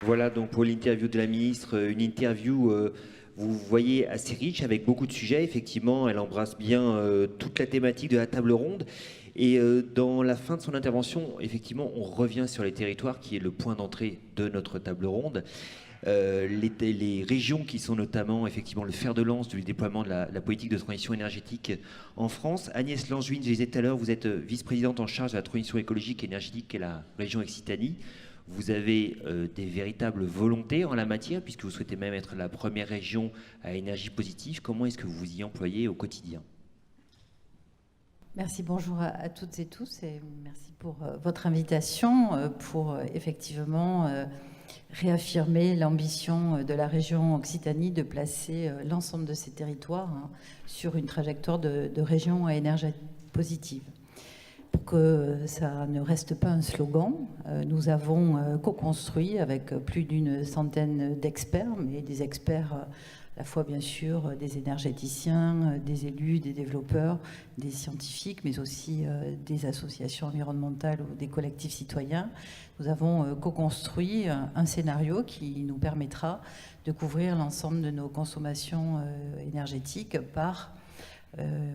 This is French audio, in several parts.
Voilà donc pour l'interview de la ministre, une interview, vous voyez, assez riche avec beaucoup de sujets. Effectivement, elle embrasse bien toute la thématique de la table ronde. Et dans la fin de son intervention, effectivement, on revient sur les territoires qui est le point d'entrée de notre table ronde. Les régions qui sont notamment effectivement le fer de lance du déploiement de la politique de transition énergétique en France. Agnès Langewiin, je disais tout à l'heure, vous êtes vice-présidente en charge de la transition écologique et énergétique et la région Occitanie. Vous avez des véritables volontés en la matière, puisque vous souhaitez même être la première région à énergie positive. Comment est-ce que vous vous y employez au quotidien ? Merci, bonjour à toutes et tous, et merci pour votre invitation, pour effectivement réaffirmer l'ambition de la région Occitanie de placer l'ensemble de ces territoires sur une trajectoire de région à énergie positive. Pour que ça ne reste pas un slogan, nous avons co-construit avec plus d'une centaine d'experts, mais des experts à la fois bien sûr des énergéticiens, des élus, des développeurs, des scientifiques, mais aussi des associations environnementales ou des collectifs citoyens. Nous avons co-construit un scénario qui nous permettra de couvrir l'ensemble de nos consommations énergétiques par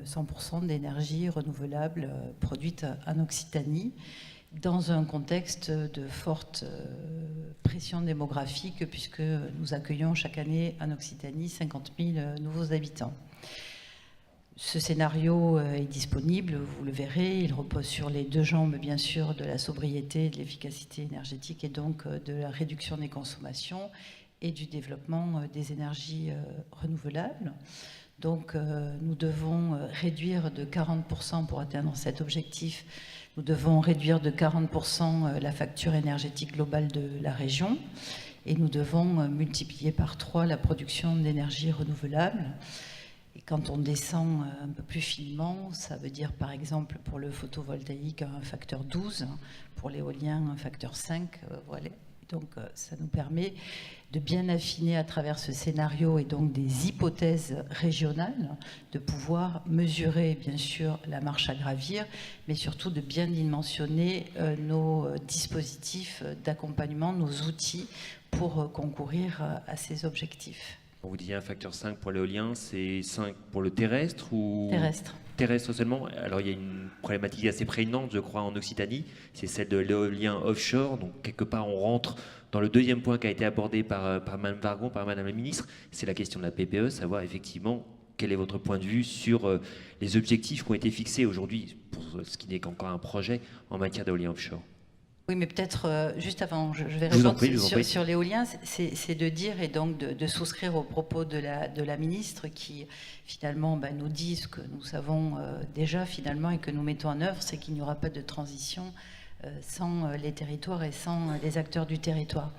100% d'énergie renouvelable produite en Occitanie, dans un contexte de forte pression démographique, puisque nous accueillons chaque année en Occitanie 50 000 nouveaux habitants. Ce scénario est disponible, vous le verrez, il repose sur les deux jambes, bien sûr, de la sobriété, de l'efficacité énergétique et donc de la réduction des consommations et du développement des énergies renouvelables. Donc nous devons réduire de 40% pour atteindre cet objectif. Nous devons réduire de 40% la facture énergétique globale de la région et nous devons multiplier par 3 la production d'énergie renouvelable. Et quand on descend un peu plus finement, ça veut dire par exemple pour le photovoltaïque un facteur 12, pour l'éolien un facteur 5, voilà. Donc ça nous permet de bien affiner à travers ce scénario et donc des hypothèses régionales, de pouvoir mesurer bien sûr la marche à gravir, mais surtout de bien dimensionner nos dispositifs d'accompagnement, nos outils pour concourir à ces objectifs. Vous disiez un facteur 5 pour l'éolien, c'est 5 pour le terrestre ou... Terrestre. Terrestre seulement. Alors il y a une problématique assez prégnante, je crois, en Occitanie, c'est celle de l'éolien offshore. Donc quelque part, on rentre dans le deuxième point qui a été abordé par Mme Wargon, par Mme la ministre, c'est la question de la PPE, savoir effectivement quel est votre point de vue sur les objectifs qui ont été fixés aujourd'hui, pour ce qui n'est qu'encore un projet en matière d'éolien offshore. Oui, mais peut-être juste avant, je vais répondre sur l'éolien, c'est de dire et donc de souscrire aux propos de la ministre qui finalement nous dit ce que nous savons déjà finalement et que nous mettons en œuvre, c'est qu'il n'y aura pas de transition sans les territoires et sans les acteurs du territoire.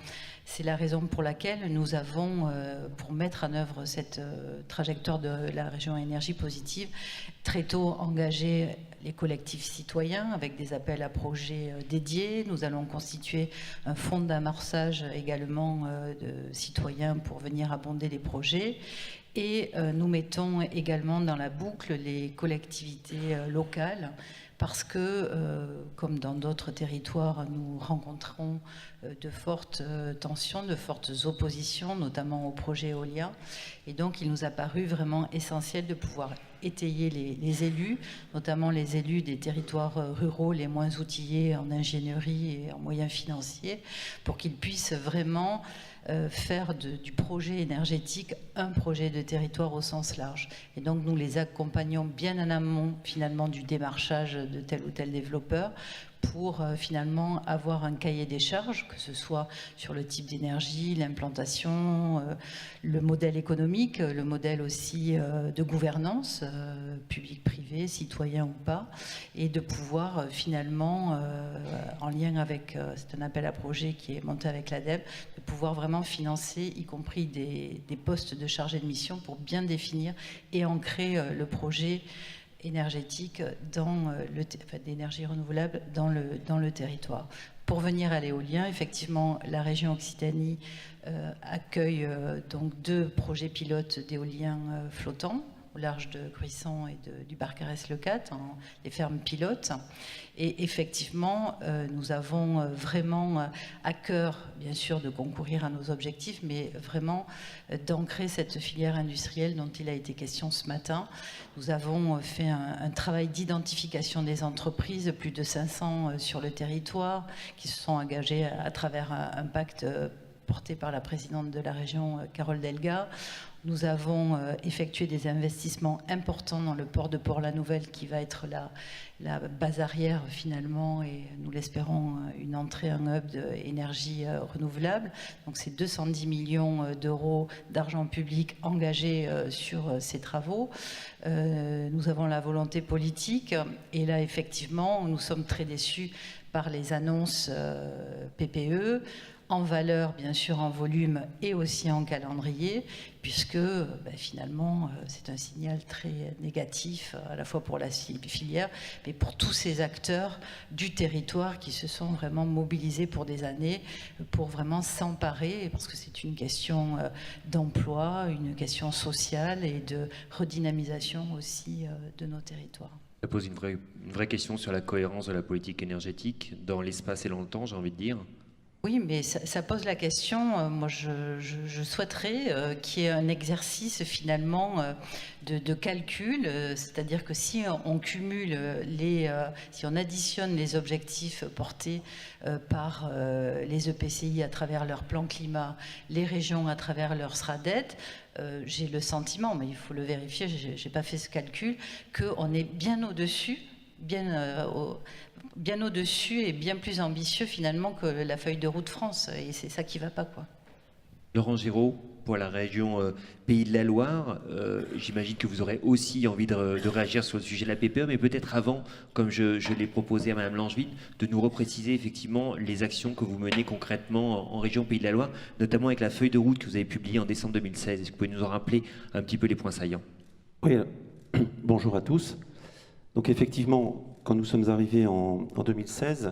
C'est la raison pour laquelle nous avons, pour mettre en œuvre cette trajectoire de la région énergie positive, très tôt engagé les collectifs citoyens avec des appels à projets dédiés. Nous allons constituer un fonds d'amorçage également de citoyens pour venir abonder les projets. Et nous mettons également dans la boucle les collectivités locales parce que, comme dans d'autres territoires, nous rencontrons de fortes tensions, de fortes oppositions, notamment au projet éolien. Et donc, il nous a paru vraiment essentiel de pouvoir étayer les élus, notamment les élus des territoires ruraux les moins outillés en ingénierie et en moyens financiers, pour qu'ils puissent vraiment faire du projet énergétique un projet de territoire au sens large. Et donc nous les accompagnons bien en amont finalement du démarchage de tel ou tel développeur pour finalement avoir un cahier des charges, que ce soit sur le type d'énergie, l'implantation, le modèle économique, le modèle aussi de gouvernance, public-privé, citoyen ou pas, et de pouvoir finalement, en lien avec, c'est un appel à projet qui est monté avec l'ADEME, de pouvoir vraiment financer, y compris des postes de chargés de mission pour bien définir et ancrer le projet énergétique d'énergie renouvelable dans le territoire. Pour venir à l'éolien, effectivement, la région Occitanie accueille donc 2 projets pilotes d'éolien flottants au large de Gruissan et du Barcarès-le-Cat, les fermes pilotes. Et effectivement, nous avons vraiment à cœur, bien sûr, de concourir à nos objectifs, mais vraiment d'ancrer cette filière industrielle dont il a été question ce matin. Nous avons fait un travail d'identification des entreprises, plus de 500 sur le territoire, qui se sont engagées à travers un pacte porté par la présidente de la région, Carole Delga. Nous avons effectué des investissements importants dans le port de Port-la-Nouvelle, qui va être la base arrière finalement, et nous l'espérons une entrée, un hub d'énergie renouvelable. Donc c'est 210 millions d'euros d'argent public engagés sur ces travaux. Nous avons la volonté politique, et là effectivement nous sommes très déçus par les annonces PPE, en valeur, bien sûr, en volume et aussi en calendrier, puisque finalement, c'est un signal très négatif, à la fois pour la filière, mais pour tous ces acteurs du territoire qui se sont vraiment mobilisés pour des années, pour vraiment s'emparer, parce que c'est une question d'emploi, une question sociale et de redynamisation aussi de nos territoires. Ça pose une vraie question sur la cohérence de la politique énergétique dans l'espace et dans le temps, j'ai envie de dire. Oui, mais ça pose la question. Moi, je souhaiterais qu'il y ait un exercice finalement de calcul, c'est-à-dire que si on cumule si on additionne les objectifs portés par les EPCI à travers leur plan climat, les régions à travers leur SRADET, j'ai le sentiment, mais il faut le vérifier, j'ai pas fait ce calcul, qu'on est bien au-dessus, bien au-dessus et bien plus ambitieux finalement que la feuille de route France, et c'est ça qui va pas, quoi. Laurent Giraud, pour la région Pays de la Loire, j'imagine que vous aurez aussi envie de réagir sur le sujet de la PPE, mais peut-être avant, comme je l'ai proposé à Madame Langevin, de nous repréciser effectivement les actions que vous menez concrètement en région Pays de la Loire, notamment avec la feuille de route que vous avez publiée en décembre 2016. Est-ce que vous pouvez nous en rappeler un petit peu les points saillants? Oui, bonjour à tous. Donc effectivement, quand nous sommes arrivés en 2016,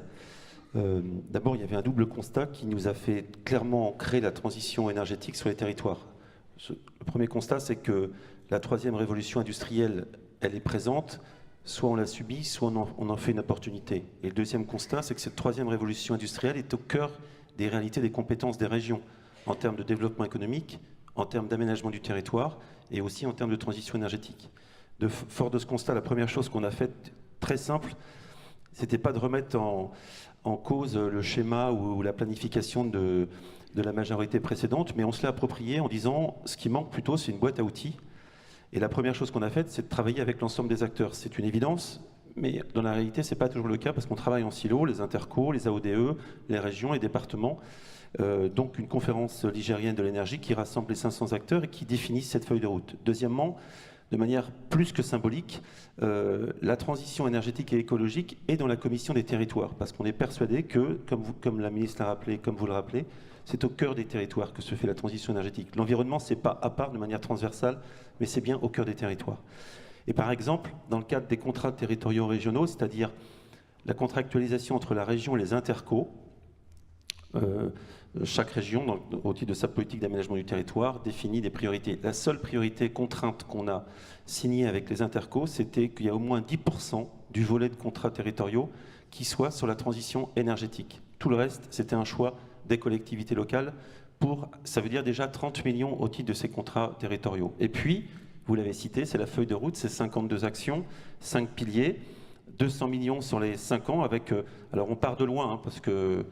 d'abord il y avait un double constat qui nous a fait clairement créer la transition énergétique sur les territoires. Le premier constat, c'est que la troisième révolution industrielle, elle est présente, soit on la subit, soit on en fait une opportunité. Et le deuxième constat, c'est que cette troisième révolution industrielle est au cœur des réalités des compétences des régions, en termes de développement économique, en termes d'aménagement du territoire, et aussi en termes de transition énergétique. Fort de ce constat, la première chose qu'on a faite, très simple, c'était pas de remettre en cause le schéma ou la planification de la majorité précédente, mais on se l'a approprié en disant ce qui manque plutôt, c'est une boîte à outils. Et la première chose qu'on a faite, c'est de travailler avec l'ensemble des acteurs. C'est une évidence, mais dans la réalité, c'est pas toujours le cas parce qu'on travaille en silo, les intercos, les AODE, les régions, les départements. Donc une conférence ligérienne de l'énergie qui rassemble les 500 acteurs et qui définit cette feuille de route. Deuxièmement, de manière plus que symbolique, la transition énergétique et écologique est dans la commission des territoires, parce qu'on est persuadé que, comme la ministre l'a rappelé, comme vous le rappelez, c'est au cœur des territoires que se fait la transition énergétique. L'environnement, c'est pas à part de manière transversale, mais c'est bien au cœur des territoires. Et par exemple, dans le cadre des contrats territoriaux régionaux, c'est-à-dire la contractualisation entre la région et les intercos, chaque région, au titre de sa politique d'aménagement du territoire, définit des priorités. La seule priorité contrainte qu'on a signée avec les intercos, c'était qu'il y a au moins 10% du volet de contrats territoriaux qui soit sur la transition énergétique. Tout le reste, c'était un choix des collectivités locales ça veut dire déjà 30 millions au titre de ces contrats territoriaux. Et puis, vous l'avez cité, c'est la feuille de route, c'est 52 actions, 5 piliers, 200 millions sur les 5 ans avec... alors on part de loin, hein, parce que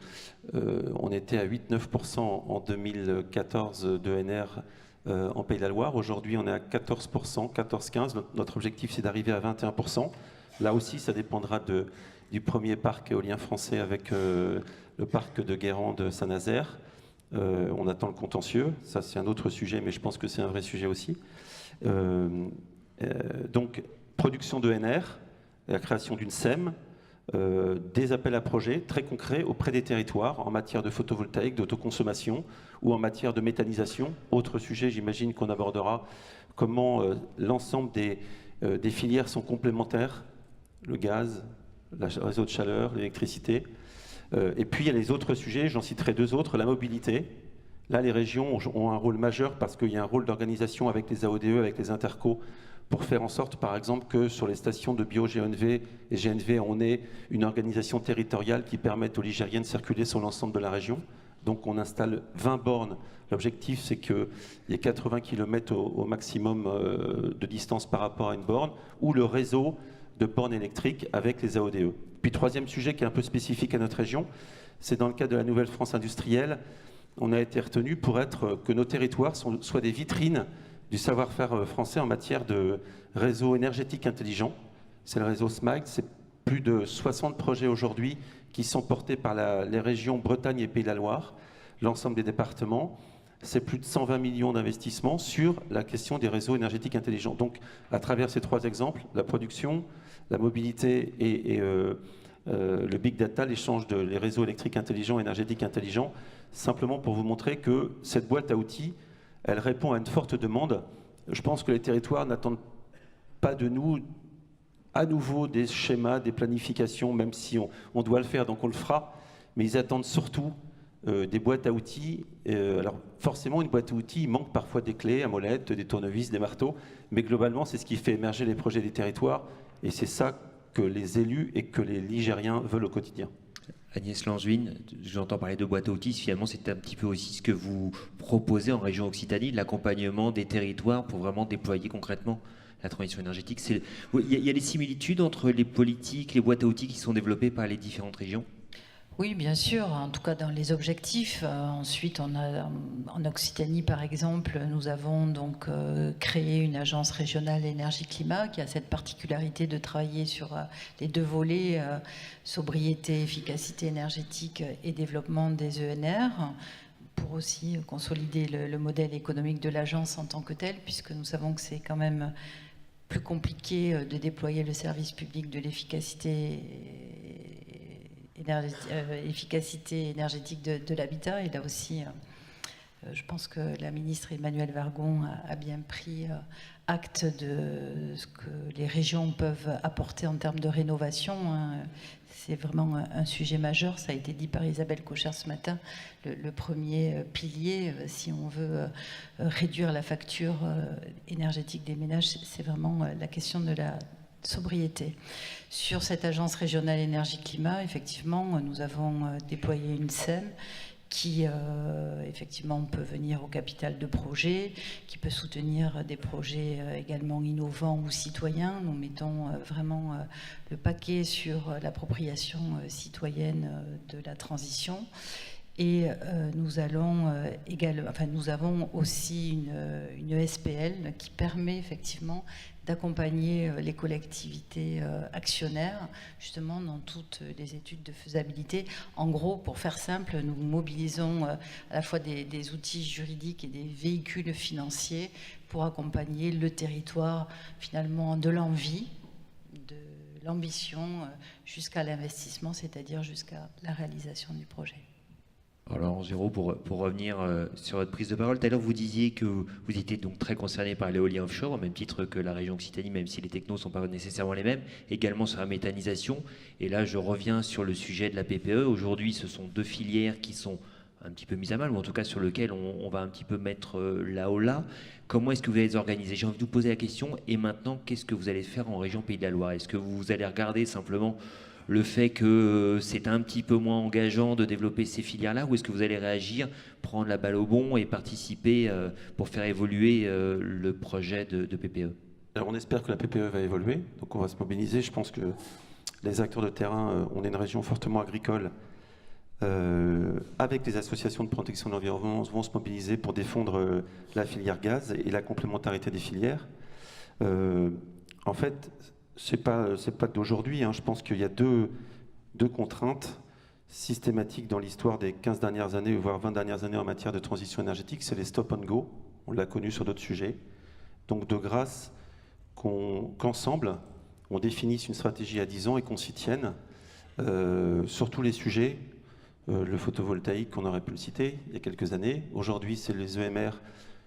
on était à 8-9% en 2014 d'ENR en Pays de la Loire. Aujourd'hui, on est à 14%, 14-15%. Notre objectif, c'est d'arriver à 21%. Là aussi, ça dépendra du premier parc éolien français avec le parc de Guérande de Saint-Nazaire. On attend le contentieux. Ça, c'est un autre sujet, mais je pense que c'est un vrai sujet aussi. Donc, production d'ENR, la création d'une SEM, des appels à projets très concrets auprès des territoires en matière de photovoltaïque, d'autoconsommation ou en matière de méthanisation. Autre sujet, j'imagine qu'on abordera comment l'ensemble des filières sont complémentaires, le gaz, le réseau de chaleur, l'électricité. Et puis il y a les autres sujets, j'en citerai 2 autres, la mobilité. Là, les régions ont un rôle majeur parce qu'il y a un rôle d'organisation avec les AODE, avec les intercos, pour faire en sorte, par exemple, que sur les stations de bio-GNV et GNV, on ait une organisation territoriale qui permette aux Ligériens de circuler sur l'ensemble de la région. Donc on installe 20 bornes. L'objectif, c'est qu'il y ait 80 km au maximum de distance par rapport à une borne, ou le réseau de bornes électriques avec les AODE. Puis troisième sujet qui est un peu spécifique à notre région, c'est dans le cadre de la Nouvelle France industrielle, on a été retenu pour que nos territoires soient des vitrines du savoir-faire français en matière de réseau énergétique intelligent. C'est le réseau SMILE, c'est plus de 60 projets aujourd'hui qui sont portés par les régions Bretagne et Pays de la Loire, l'ensemble des départements. C'est plus de 120 millions d'investissements sur la question des réseaux énergétiques intelligents. Donc, à travers ces trois exemples, la production, la mobilité et le big data, l'échange les réseaux électriques intelligents, énergétiques intelligents, simplement pour vous montrer que cette boîte à outils, elle répond à une forte demande. Je pense que les territoires n'attendent pas de nous à nouveau des schémas, des planifications, même si on doit le faire, donc on le fera, mais ils attendent surtout des boîtes à outils. Alors forcément, une boîte à outils, il manque parfois des clés à molette, des tournevis, des marteaux, mais globalement, c'est ce qui fait émerger les projets des territoires, et c'est ça que les élus et que les Ligériens veulent au quotidien. Agnès Lanzuine, j'entends parler de boîte à outils, finalement c'est un petit peu aussi ce que vous proposez en région Occitanie, de l'accompagnement des territoires pour vraiment déployer concrètement la transition énergétique. Il y a des similitudes entre les politiques, les boîtes à outils qui sont développées par les différentes régions ? Oui, bien sûr, en tout cas dans les objectifs. Ensuite, en Occitanie, par exemple, nous avons donc créé une agence régionale énergie-climat qui a cette particularité de travailler sur les deux volets, sobriété, efficacité énergétique et développement des ENR, pour aussi consolider le modèle économique de l'agence en tant que tel, puisque nous savons que c'est quand même plus compliqué de déployer le service public de l'efficacité énergétique de l'habitat. Et là aussi, je pense que la ministre Emmanuelle Wargon a bien pris acte de ce que les régions peuvent apporter en termes de rénovation. C'est vraiment un sujet majeur. Ça a été dit par Isabelle Cocher ce matin. Le premier pilier, si on veut réduire la facture énergétique des ménages, c'est vraiment la question de la sobriété. Sur cette agence régionale énergie-climat, effectivement, nous avons déployé une SEM qui, effectivement, peut venir au capital de projet, qui peut soutenir des projets également innovants ou citoyens. Nous mettons vraiment le paquet sur l'appropriation citoyenne de la transition. Et nous avons aussi une SPL qui permet effectivement d'accompagner les collectivités actionnaires justement dans toutes les études de faisabilité. En gros, pour faire simple, nous mobilisons à la fois des outils juridiques et des véhicules financiers pour accompagner le territoire finalement de l'envie, de l'ambition jusqu'à l'investissement, c'est-à-dire jusqu'à la réalisation du projet. Alors, Géraud, pour revenir sur votre prise de parole, tout à l'heure, vous disiez que vous étiez donc très concerné par l'éolien offshore, au même titre que la région Occitanie, même si les technos ne sont pas nécessairement les mêmes, également sur la méthanisation. Et là, je reviens sur le sujet de la PPE. Aujourd'hui, ce sont deux filières qui sont un petit peu mises à mal, ou en tout cas sur lesquelles on va un petit peu mettre la holà. Comment est-ce que vous allez les organiser ? J'ai envie de vous poser la question. Et maintenant, qu'est-ce que vous allez faire en région Pays de la Loire ? Est-ce que vous allez regarder simplement le fait que c'est un petit peu moins engageant de développer ces filières-là, ou est-ce que vous allez réagir, prendre la balle au bond et participer pour faire évoluer le projet de PPE ? Alors on espère que la PPE va évoluer, donc on va se mobiliser. Je pense que les acteurs de terrain, on est une région fortement agricole, avec les associations de protection de l'environnement, vont se mobiliser pour défendre la filière gaz et la complémentarité des filières. En fait, c'est pas d'aujourd'hui. Je pense qu'il y a deux contraintes systématiques dans l'histoire des 15 dernières années, voire 20 dernières années en matière de transition énergétique. C'est les stop and go. On l'a connu sur d'autres sujets. Donc de grâce qu'ensemble, on définisse une stratégie à 10 ans et qu'on s'y tienne sur tous les sujets. Le photovoltaïque, on aurait pu le citer il y a quelques années. Aujourd'hui, c'est les EMR.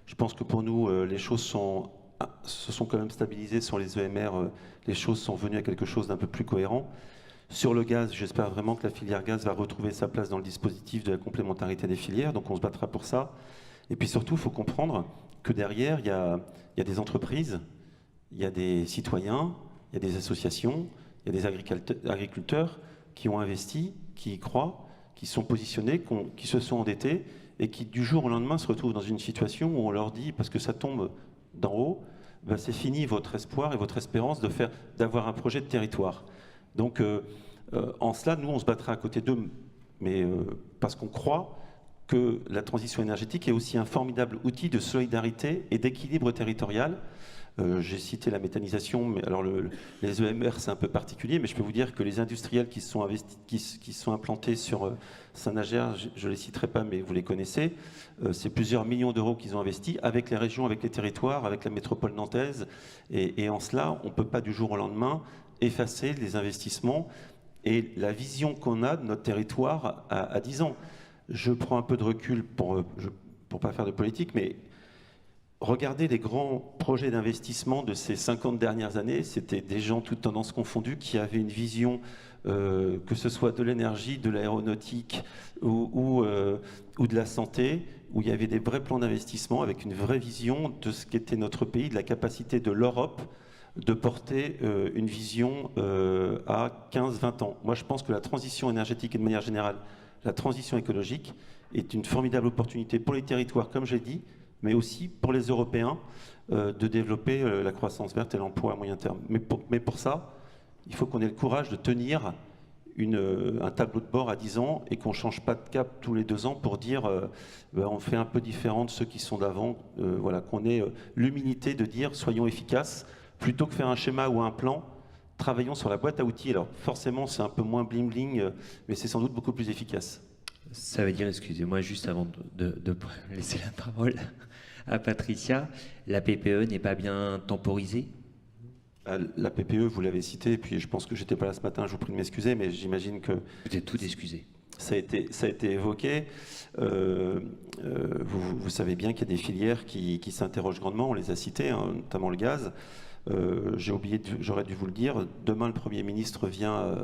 Je pense que pour nous, les choses se sont quand même stabilisées sur les EMR. Les choses sont venues à quelque chose d'un peu plus cohérent. Sur le gaz, j'espère vraiment que la filière gaz va retrouver sa place dans le dispositif de la complémentarité des filières. Donc on se battra pour ça. Et puis surtout, il faut comprendre que derrière, il y a des entreprises il y a des citoyens, il y a des associations, il y a des agriculteurs qui ont investi, qui y croient, qui sont positionnés, qui se sont endettés et qui du jour au lendemain se retrouvent dans une situation où on leur dit, parce que ça tombe d'en haut, ben c'est fini votre espoir et votre espérance d'avoir un projet de territoire. Donc en cela, nous on se battra à côté d'eux, mais parce qu'on croit que la transition énergétique est aussi un formidable outil de solidarité et d'équilibre territorial. J'ai cité la méthanisation, mais alors les EMR c'est un peu particulier, mais je peux vous dire que les industriels qui sont implantés sur Saint-Nazaire, je ne les citerai pas, mais vous les connaissez, c'est plusieurs millions d'euros qu'ils ont investis avec les régions, avec les territoires, avec la métropole nantaise, et en cela, on ne peut pas du jour au lendemain effacer les investissements et la vision qu'on a de notre territoire à 10 ans. Je prends un peu de recul pour ne pas faire de politique, mais regardez les grands projets d'investissement de ces 50 dernières années, c'était des gens, toutes tendances confondues, qui avaient une vision, que ce soit de l'énergie, de l'aéronautique ou de la santé, où il y avait des vrais plans d'investissement avec une vraie vision de ce qu'était notre pays, de la capacité de l'Europe de porter une vision à 15-20 ans. Moi, je pense que la transition énergétique et de manière générale, la transition écologique est une formidable opportunité pour les territoires, comme j'ai dit, mais aussi pour les Européens de développer la croissance verte et l'emploi à moyen terme. Mais pour ça, il faut qu'on ait le courage de tenir un tableau de bord à 10 ans et qu'on ne change pas de cap tous les 2 ans pour dire on fait un peu différent de ceux qui sont d'avant. Voilà, qu'on ait l'humilité de dire soyons efficaces, plutôt que faire un schéma ou un plan, travaillons sur la boîte à outils. Alors forcément, c'est un peu moins bling-bling, mais c'est sans doute beaucoup plus efficace. Ça veut dire, excusez-moi, juste avant de laisser la parole à Patricia, la PPE n'est pas bien temporisée? La PPE, vous l'avez cité, et puis je pense que j'étais pas là ce matin, je vous prie de m'excuser, mais j'imagine que... Vous êtes tout excusé. Ça a été évoqué. Vous savez bien qu'il y a des filières qui s'interrogent grandement, on les a citées, hein, notamment le gaz. J'aurais dû vous le dire, demain le Premier ministre vient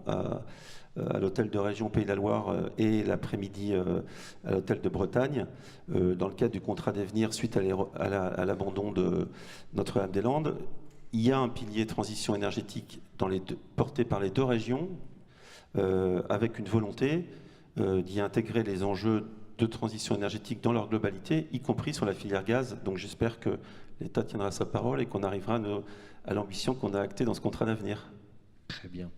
à l'hôtel de région Pays de la Loire et l'après-midi à l'hôtel de Bretagne, dans le cadre du contrat d'avenir suite à l'abandon de Notre-Dame-des-Landes. Il y a un pilier transition énergétique porté par les 2 régions, avec une volonté d'y intégrer les enjeux de transition énergétique dans leur globalité, y compris sur la filière gaz. Donc j'espère que l'État tiendra sa parole et qu'on arrivera à l'ambition qu'on a actée dans ce contrat d'avenir. Très bien.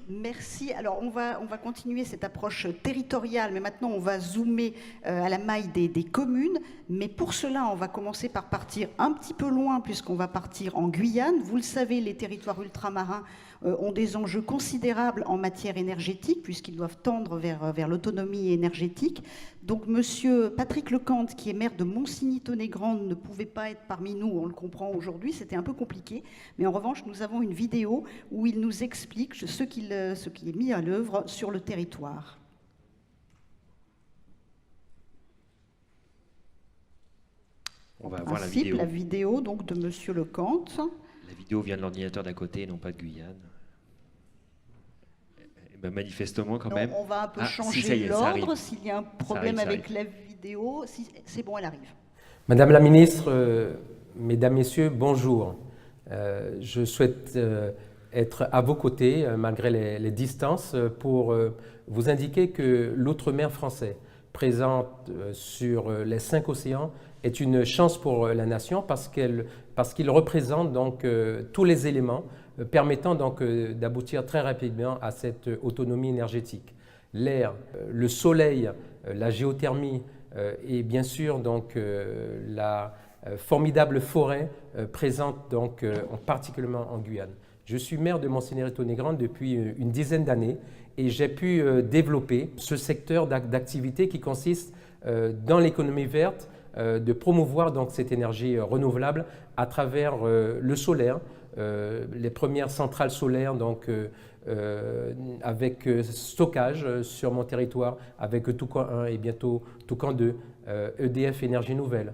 Merci. Alors, on va continuer cette approche territoriale, mais maintenant, on va zoomer à la maille des communes. Mais pour cela, on va commencer par partir un petit peu loin, puisqu'on va partir en Guyane. Vous le savez, les territoires ultramarins ont des enjeux considérables en matière énergétique, puisqu'ils doivent tendre vers l'autonomie énergétique. Donc, monsieur Patrick Lecante, qui est maire de Monsigny-Tonnet-Grande, ne pouvait pas être parmi nous, on le comprend aujourd'hui, c'était un peu compliqué. Mais en revanche, nous avons une vidéo où il nous explique ce qui est mis à l'œuvre sur le territoire. On va voir la vidéo donc, de monsieur Lecante. La vidéo vient de l'ordinateur d'à côté, non pas de Guyane. Ben manifestement, quand même. On va un peu changer l'ordre. S'il y a un problème avec la vidéo, c'est bon, elle arrive. Madame la ministre, mesdames, messieurs, bonjour. Je souhaite être à vos côtés, malgré les distances, pour vous indiquer que l'outre-mer français, présente sur les 5 océans, est une chance pour la nation parce qu'il représente donc tous les éléments permettant donc d'aboutir très rapidement à cette autonomie énergétique. L'air, le soleil, la géothermie et bien sûr donc la formidable forêt présente donc particulièrement en Guyane. Je suis maire de Monsigny-Tonnet-Grande depuis une dizaine d'années et j'ai pu développer ce secteur d'activité qui consiste dans l'économie verte, de promouvoir donc cette énergie renouvelable à travers le solaire, les premières centrales solaires donc avec stockage sur mon territoire avec Toucan 1 et bientôt Toucan 2, EDF Énergie Nouvelle.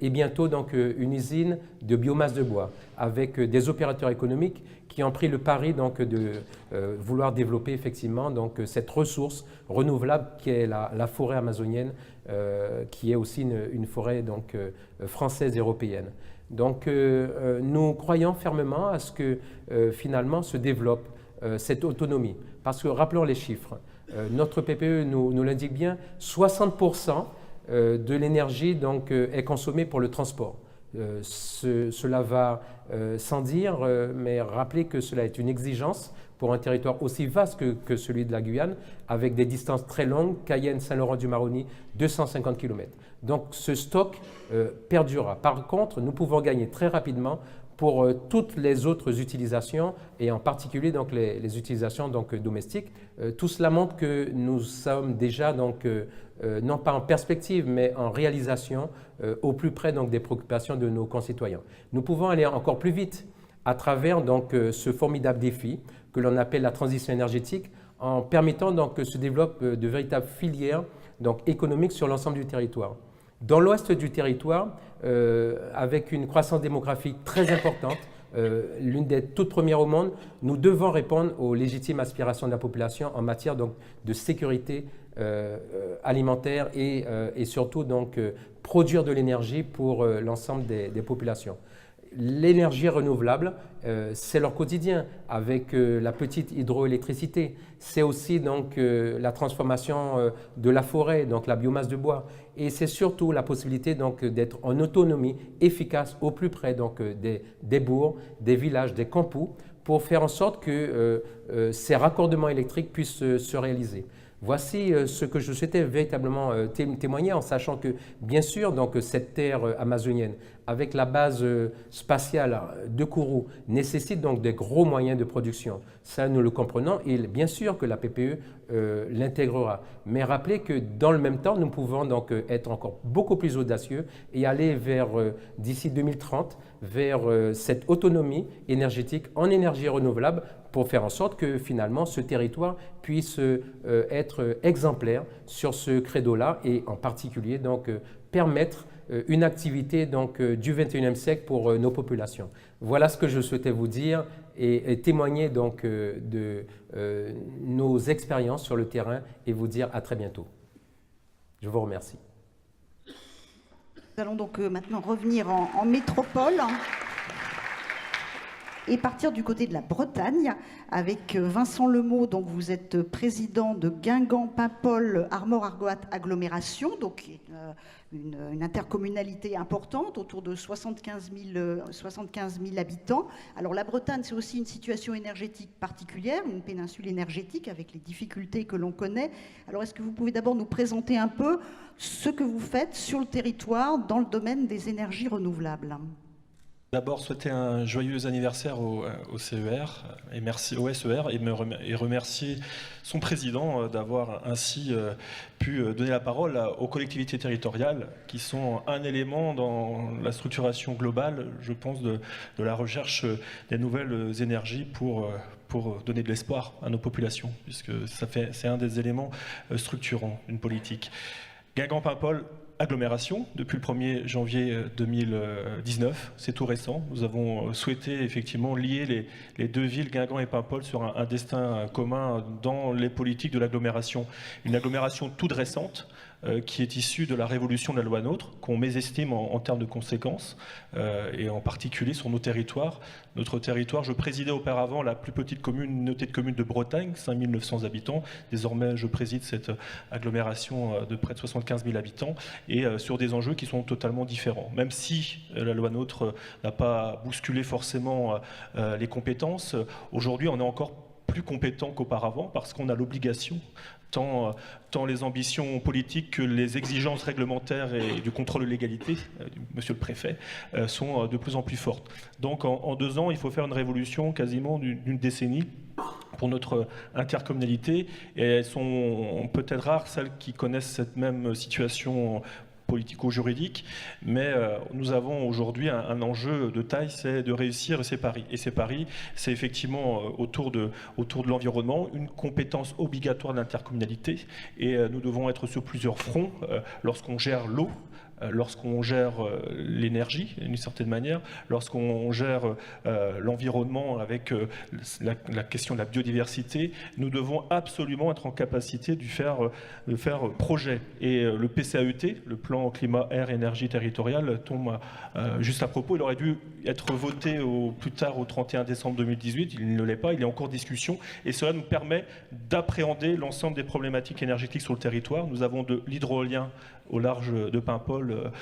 Et bientôt donc une usine de biomasse de bois avec des opérateurs économiques qui ont pris le pari donc de vouloir développer effectivement donc cette ressource renouvelable qui est la forêt amazonienne, qui est aussi une forêt donc française et européenne. Donc nous croyons fermement à ce que finalement se développe cette autonomie. Parce que rappelons les chiffres, notre PPE nous l'indique bien, 60% de l'énergie donc, est consommée pour le transport. Cela va sans dire, mais rappelez que cela est une exigence pour un territoire aussi vaste que celui de la Guyane, avec des distances très longues, Cayenne, Saint-Laurent-du-Maroni, 250 km. Donc ce stock perdurera. Par contre, nous pouvons gagner très rapidement pour toutes les autres utilisations, et en particulier donc, les utilisations donc, domestiques. Tout cela montre que nous sommes déjà, donc, non pas en perspective, mais en réalisation, au plus près donc, des préoccupations de nos concitoyens. Nous pouvons aller encore plus vite à travers donc, ce formidable défi que l'on appelle la transition énergétique, en permettant donc, que se développent de véritables filières donc, économiques sur l'ensemble du territoire. Dans l'ouest du territoire, avec une croissance démographique très importante, l'une des toutes premières au monde, nous devons répondre aux légitimes aspirations de la population en matière donc, de sécurité alimentaire et surtout donc, produire de l'énergie pour l'ensemble des populations. L'énergie renouvelable, c'est leur quotidien avec la petite hydroélectricité. C'est aussi donc la transformation de la forêt, donc la biomasse de bois. Et c'est surtout la possibilité donc d'être en autonomie efficace au plus près donc des bourgs, des villages, des campus, pour faire en sorte que ces raccordements électriques puissent se réaliser. Voici ce que je souhaitais véritablement témoigner, en sachant que, bien sûr, donc, cette terre amazonienne, avec la base spatiale de Kourou, nécessite donc des gros moyens de production. Ça, nous le comprenons, et bien sûr que la PPE l'intégrera. Mais rappelez que, dans le même temps, nous pouvons donc être encore beaucoup plus audacieux et aller vers, d'ici 2030, vers cette autonomie énergétique en énergie renouvelable, pour faire en sorte que finalement ce territoire puisse être exemplaire sur ce credo-là et en particulier donc permettre une activité donc, du XXIe siècle pour nos populations. Voilà ce que je souhaitais vous dire et témoigner donc de nos expériences sur le terrain et vous dire à très bientôt. Je vous remercie. Nous allons donc maintenant revenir en métropole et partir du côté de la Bretagne avec Vincent Lemot. Donc vous êtes président de Guingamp-Paimpol Armor-Argoat Agglomération, donc une intercommunalité importante, autour de 75 000 habitants. Alors la Bretagne, c'est aussi une situation énergétique particulière, une péninsule énergétique avec les difficultés que l'on connaît. Alors est-ce que vous pouvez d'abord nous présenter un peu ce que vous faites sur le territoire dans le domaine des énergies renouvelables ? D'abord, souhaiter un joyeux anniversaire au CER et merci au SER et remercier son président d'avoir ainsi pu donner la parole aux collectivités territoriales qui sont un élément dans la structuration globale, je pense, de la recherche des nouvelles énergies pour donner de l'espoir à nos populations, puisque c'est un des éléments structurants d'une politique. Guingamp-Paimpol, agglomération, depuis le 1er janvier 2019, c'est tout récent. Nous avons souhaité effectivement lier les deux villes, Guingamp et Paimpol, sur un destin commun dans les politiques de l'agglomération. Une agglomération toute récente, qui est issue de la révolution de la loi NOTRe, qu'on mésestime en termes de conséquences, et en particulier sur nos territoires. Notre territoire, je présidais auparavant la plus petite communauté de communes de Bretagne, 5 900 habitants. Désormais, je préside cette agglomération de près de 75 000 habitants, et sur des enjeux qui sont totalement différents. Même si la loi NOTRe n'a pas bousculé forcément les compétences, aujourd'hui on est encore plus compétent qu'auparavant parce qu'on a l'obligation, tant les ambitions politiques que les exigences réglementaires et du contrôle de légalité, monsieur le préfet, sont de plus en plus fortes. Donc en 2 ans, il faut faire une révolution quasiment d'une décennie pour notre intercommunalité, et elles sont peut-être rares celles qui connaissent cette même situation politico-juridique, mais nous avons aujourd'hui un enjeu de taille, c'est de réussir ces paris. Et ces paris, c'est effectivement autour de l'environnement, une compétence obligatoire de l'intercommunalité, et nous devons être sur plusieurs fronts lorsqu'on gère l'eau, lorsqu'on gère l'énergie, d'une certaine manière, lorsqu'on gère l'environnement avec la question de la biodiversité, nous devons absolument être en capacité de faire projet. Et le PCAET, le plan climat, air, énergie territoriale, tombe juste à propos. Il aurait dû être voté au plus tard au 31 décembre 2018. Il ne l'est pas, il est en cours de discussion. Et cela nous permet d'appréhender l'ensemble des problématiques énergétiques sur le territoire. Nous avons de l'hydrolien au large de Paimpol,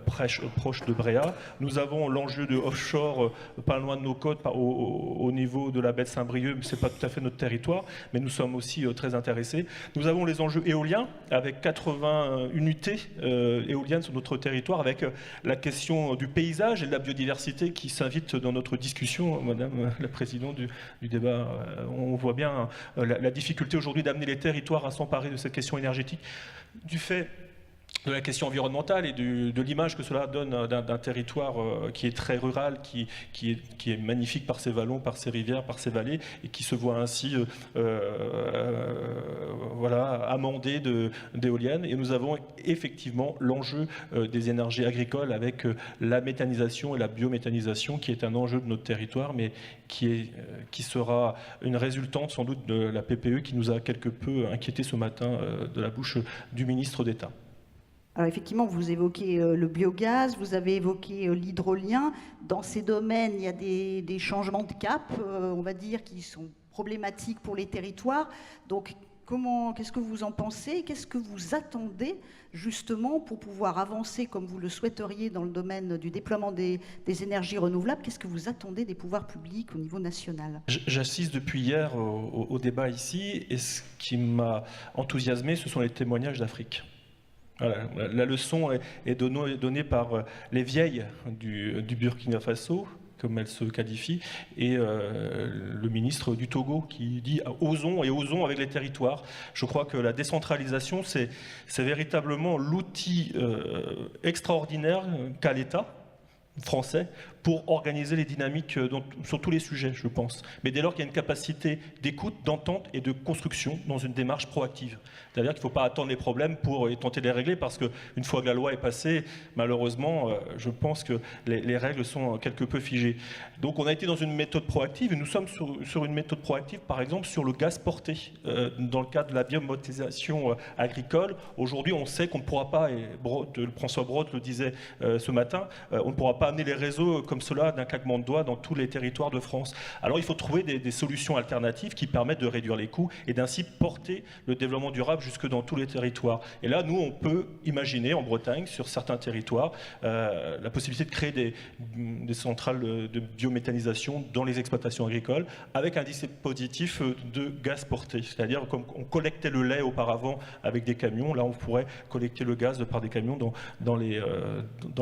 proche de Bréa. Nous avons l'enjeu de offshore, pas loin de nos côtes, au niveau de la baie de Saint-Brieuc, mais ce n'est pas tout à fait notre territoire, mais nous sommes aussi très intéressés. Nous avons les enjeux éoliens, avec 80 unités éoliennes sur notre territoire, avec la question du paysage et de la biodiversité qui s'invite dans notre discussion. Madame la Présidente du débat, on voit bien la difficulté aujourd'hui d'amener les territoires à s'emparer de cette question énergétique, du fait de la question environnementale et de l'image que cela donne d'un territoire qui est très rural, qui est magnifique par ses vallons, par ses rivières, par ses vallées, et qui se voit ainsi amendé d'éoliennes. Et nous avons effectivement l'enjeu des énergies agricoles avec la méthanisation et la biométhanisation, qui est un enjeu de notre territoire, mais qui sera une résultante sans doute de la PPE qui nous a quelque peu inquiété ce matin de la bouche du ministre d'État. Alors effectivement, vous évoquez le biogaz, vous avez évoqué l'hydrolien. Dans ces domaines, il y a des changements de cap, on va dire, qui sont problématiques pour les territoires. Donc, qu'est-ce que vous en pensez? Qu'est-ce que vous attendez justement pour pouvoir avancer comme vous le souhaiteriez dans le domaine du déploiement des énergies renouvelables? Qu'est-ce que vous attendez des pouvoirs publics au niveau national? J'assiste depuis hier au débat ici, et ce qui m'a enthousiasmé, ce sont les témoignages d'Afrique. Voilà, la leçon est donnée par les vieilles du Burkina Faso, comme elle se qualifie, et le ministre du Togo qui dit « osons et osons avec les territoires ». Je crois que la décentralisation, c'est véritablement l'outil extraordinaire qu'a l'État français pour organiser les dynamiques sur tous les sujets, je pense. Mais dès lors qu'il y a une capacité d'écoute, d'entente et de construction dans une démarche proactive. C'est-à-dire qu'il ne faut pas attendre les problèmes pour tenter de les régler, parce qu'une fois que la loi est passée, malheureusement, je pense que les règles sont quelque peu figées. Donc on a été dans une méthode proactive, et nous sommes sur une méthode proactive, par exemple, sur le gaz porté. Dans le cadre de la biométhanisation agricole, aujourd'hui, on sait qu'on ne pourra pas, et François Brotte le disait ce matin, on ne pourra pas amener les réseaux comme cela d'un claquement de doigts dans tous les territoires de France. Alors il faut trouver des solutions alternatives qui permettent de réduire les coûts et d'ainsi porter le développement durable jusque dans tous les territoires. Et là, nous, on peut imaginer en Bretagne, sur certains territoires, la possibilité de créer des centrales de biométhanisation dans les exploitations agricoles avec un dispositif de gaz porté. C'est-à-dire, comme on collectait le lait auparavant avec des camions, là, on pourrait collecter le gaz par des camions dans les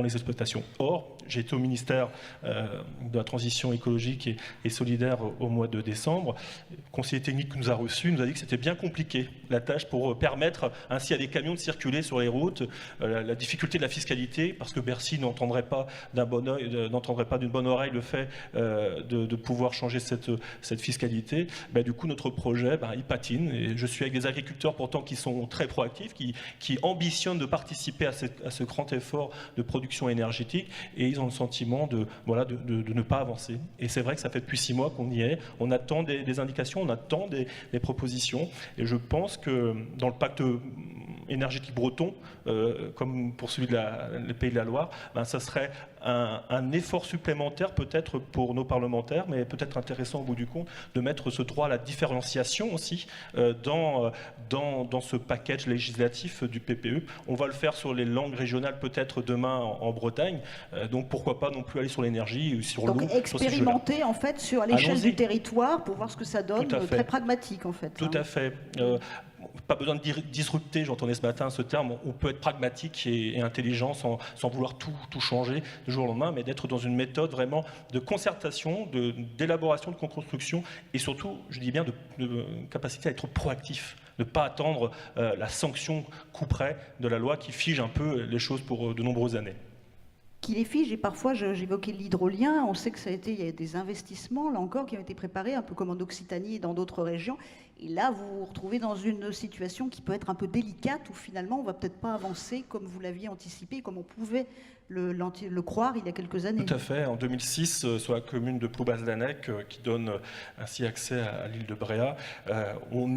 exploitations. Or, j'ai été au ministère de la Transition écologique et solidaire au mois de décembre. Le conseiller technique qui nous a reçus nous a dit que c'était bien compliqué, la tâche, pour permettre ainsi à des camions de circuler sur les routes. La difficulté de la fiscalité, parce que Bercy n'entendrait pas d'une bonne oreille le fait de pouvoir changer cette fiscalité. Du coup, notre projet, il patine. Et je suis avec des agriculteurs pourtant qui sont très proactifs, qui ambitionnent de participer à ce grand effort de production énergétique, et ils ont le sentiment de ne pas avancer. Et c'est vrai que ça fait depuis 6 mois qu'on y est. On attend des indications, on attend des propositions. Et je pense que dans le pacte énergétique breton, comme pour celui le Pays de la Loire, ça serait un effort supplémentaire peut-être pour nos parlementaires, mais peut-être intéressant au bout du compte, de mettre ce droit à la différenciation aussi dans ce package législatif du PPE. On va le faire sur les langues régionales peut-être demain en Bretagne, donc pourquoi pas non plus aller sur l'énergie ou sur l'eau. Donc expérimenter en fait sur l'échelle du territoire pour voir ce que ça donne, très pragmatique en fait. Tout à fait. Pas besoin de disrupter, j'entendais ce matin ce terme, on peut être pragmatique et intelligent sans vouloir tout changer du jour au lendemain, mais d'être dans une méthode vraiment de concertation, d'élaboration, de construction, et surtout, je dis bien, de capacité à être proactif, ne pas attendre la sanction coup près de la loi qui fige un peu les choses pour de nombreuses années. Qui les fige, et parfois j'évoquais l'hydrolien, on sait que il y a des investissements là encore qui ont été préparés un peu comme en Occitanie et dans d'autres régions, Et là, vous vous retrouvez dans une situation qui peut être un peu délicate, où finalement, on ne va peut-être pas avancer comme vous l'aviez anticipé, comme on pouvait le croire il y a quelques années. Tout à fait. En 2006, sur la commune de Ploubazlanec, qui donne ainsi accès à l'île de Bréhat, on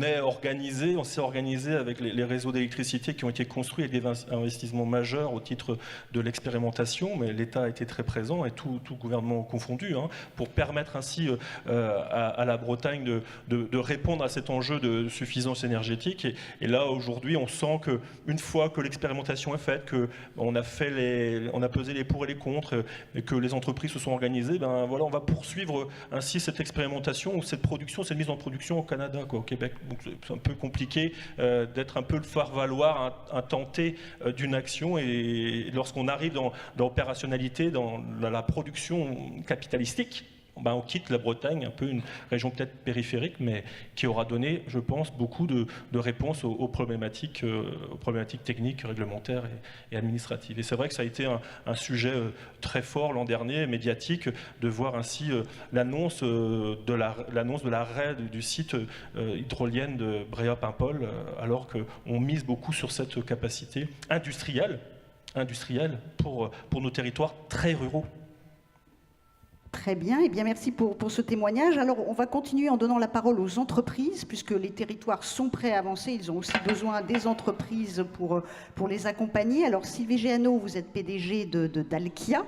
s'est organisé avec les réseaux d'électricité qui ont été construits avec des investissements majeurs au titre de l'expérimentation, mais l'État a été très présent, et tout gouvernement confondu, pour permettre ainsi à la Bretagne de répondre à cet enjeu de suffisance énergétique. Et là, aujourd'hui, on sent qu'une fois que l'expérimentation est faite, qu'on a pesé les pour et les contre, et que les entreprises se sont organisées, voilà, on va poursuivre ainsi cette expérimentation ou cette mise en production au Canada, au Québec. Donc c'est un peu compliqué d'être un peu le faire-valoir, un tenté d'une action, et lorsqu'on arrive dans l'opérationnalité, dans la production capitalistique, on quitte la Bretagne, un peu une région peut-être périphérique, mais qui aura donné, je pense, beaucoup de réponses aux problématiques techniques, réglementaires et administratives. Et c'est vrai que ça a été un sujet très fort l'an dernier, médiatique, de voir ainsi l'annonce de l'arrêt du site hydrolienne de Bréhat-Paimpol, alors qu'on mise beaucoup sur cette capacité industrielle pour nos territoires très ruraux. Très bien, et bien merci pour ce témoignage. Alors on va continuer en donnant la parole aux entreprises, puisque les territoires sont prêts à avancer, ils ont aussi besoin des entreprises pour les accompagner. Alors Sylvie Géano, vous êtes PDG de Dalkia,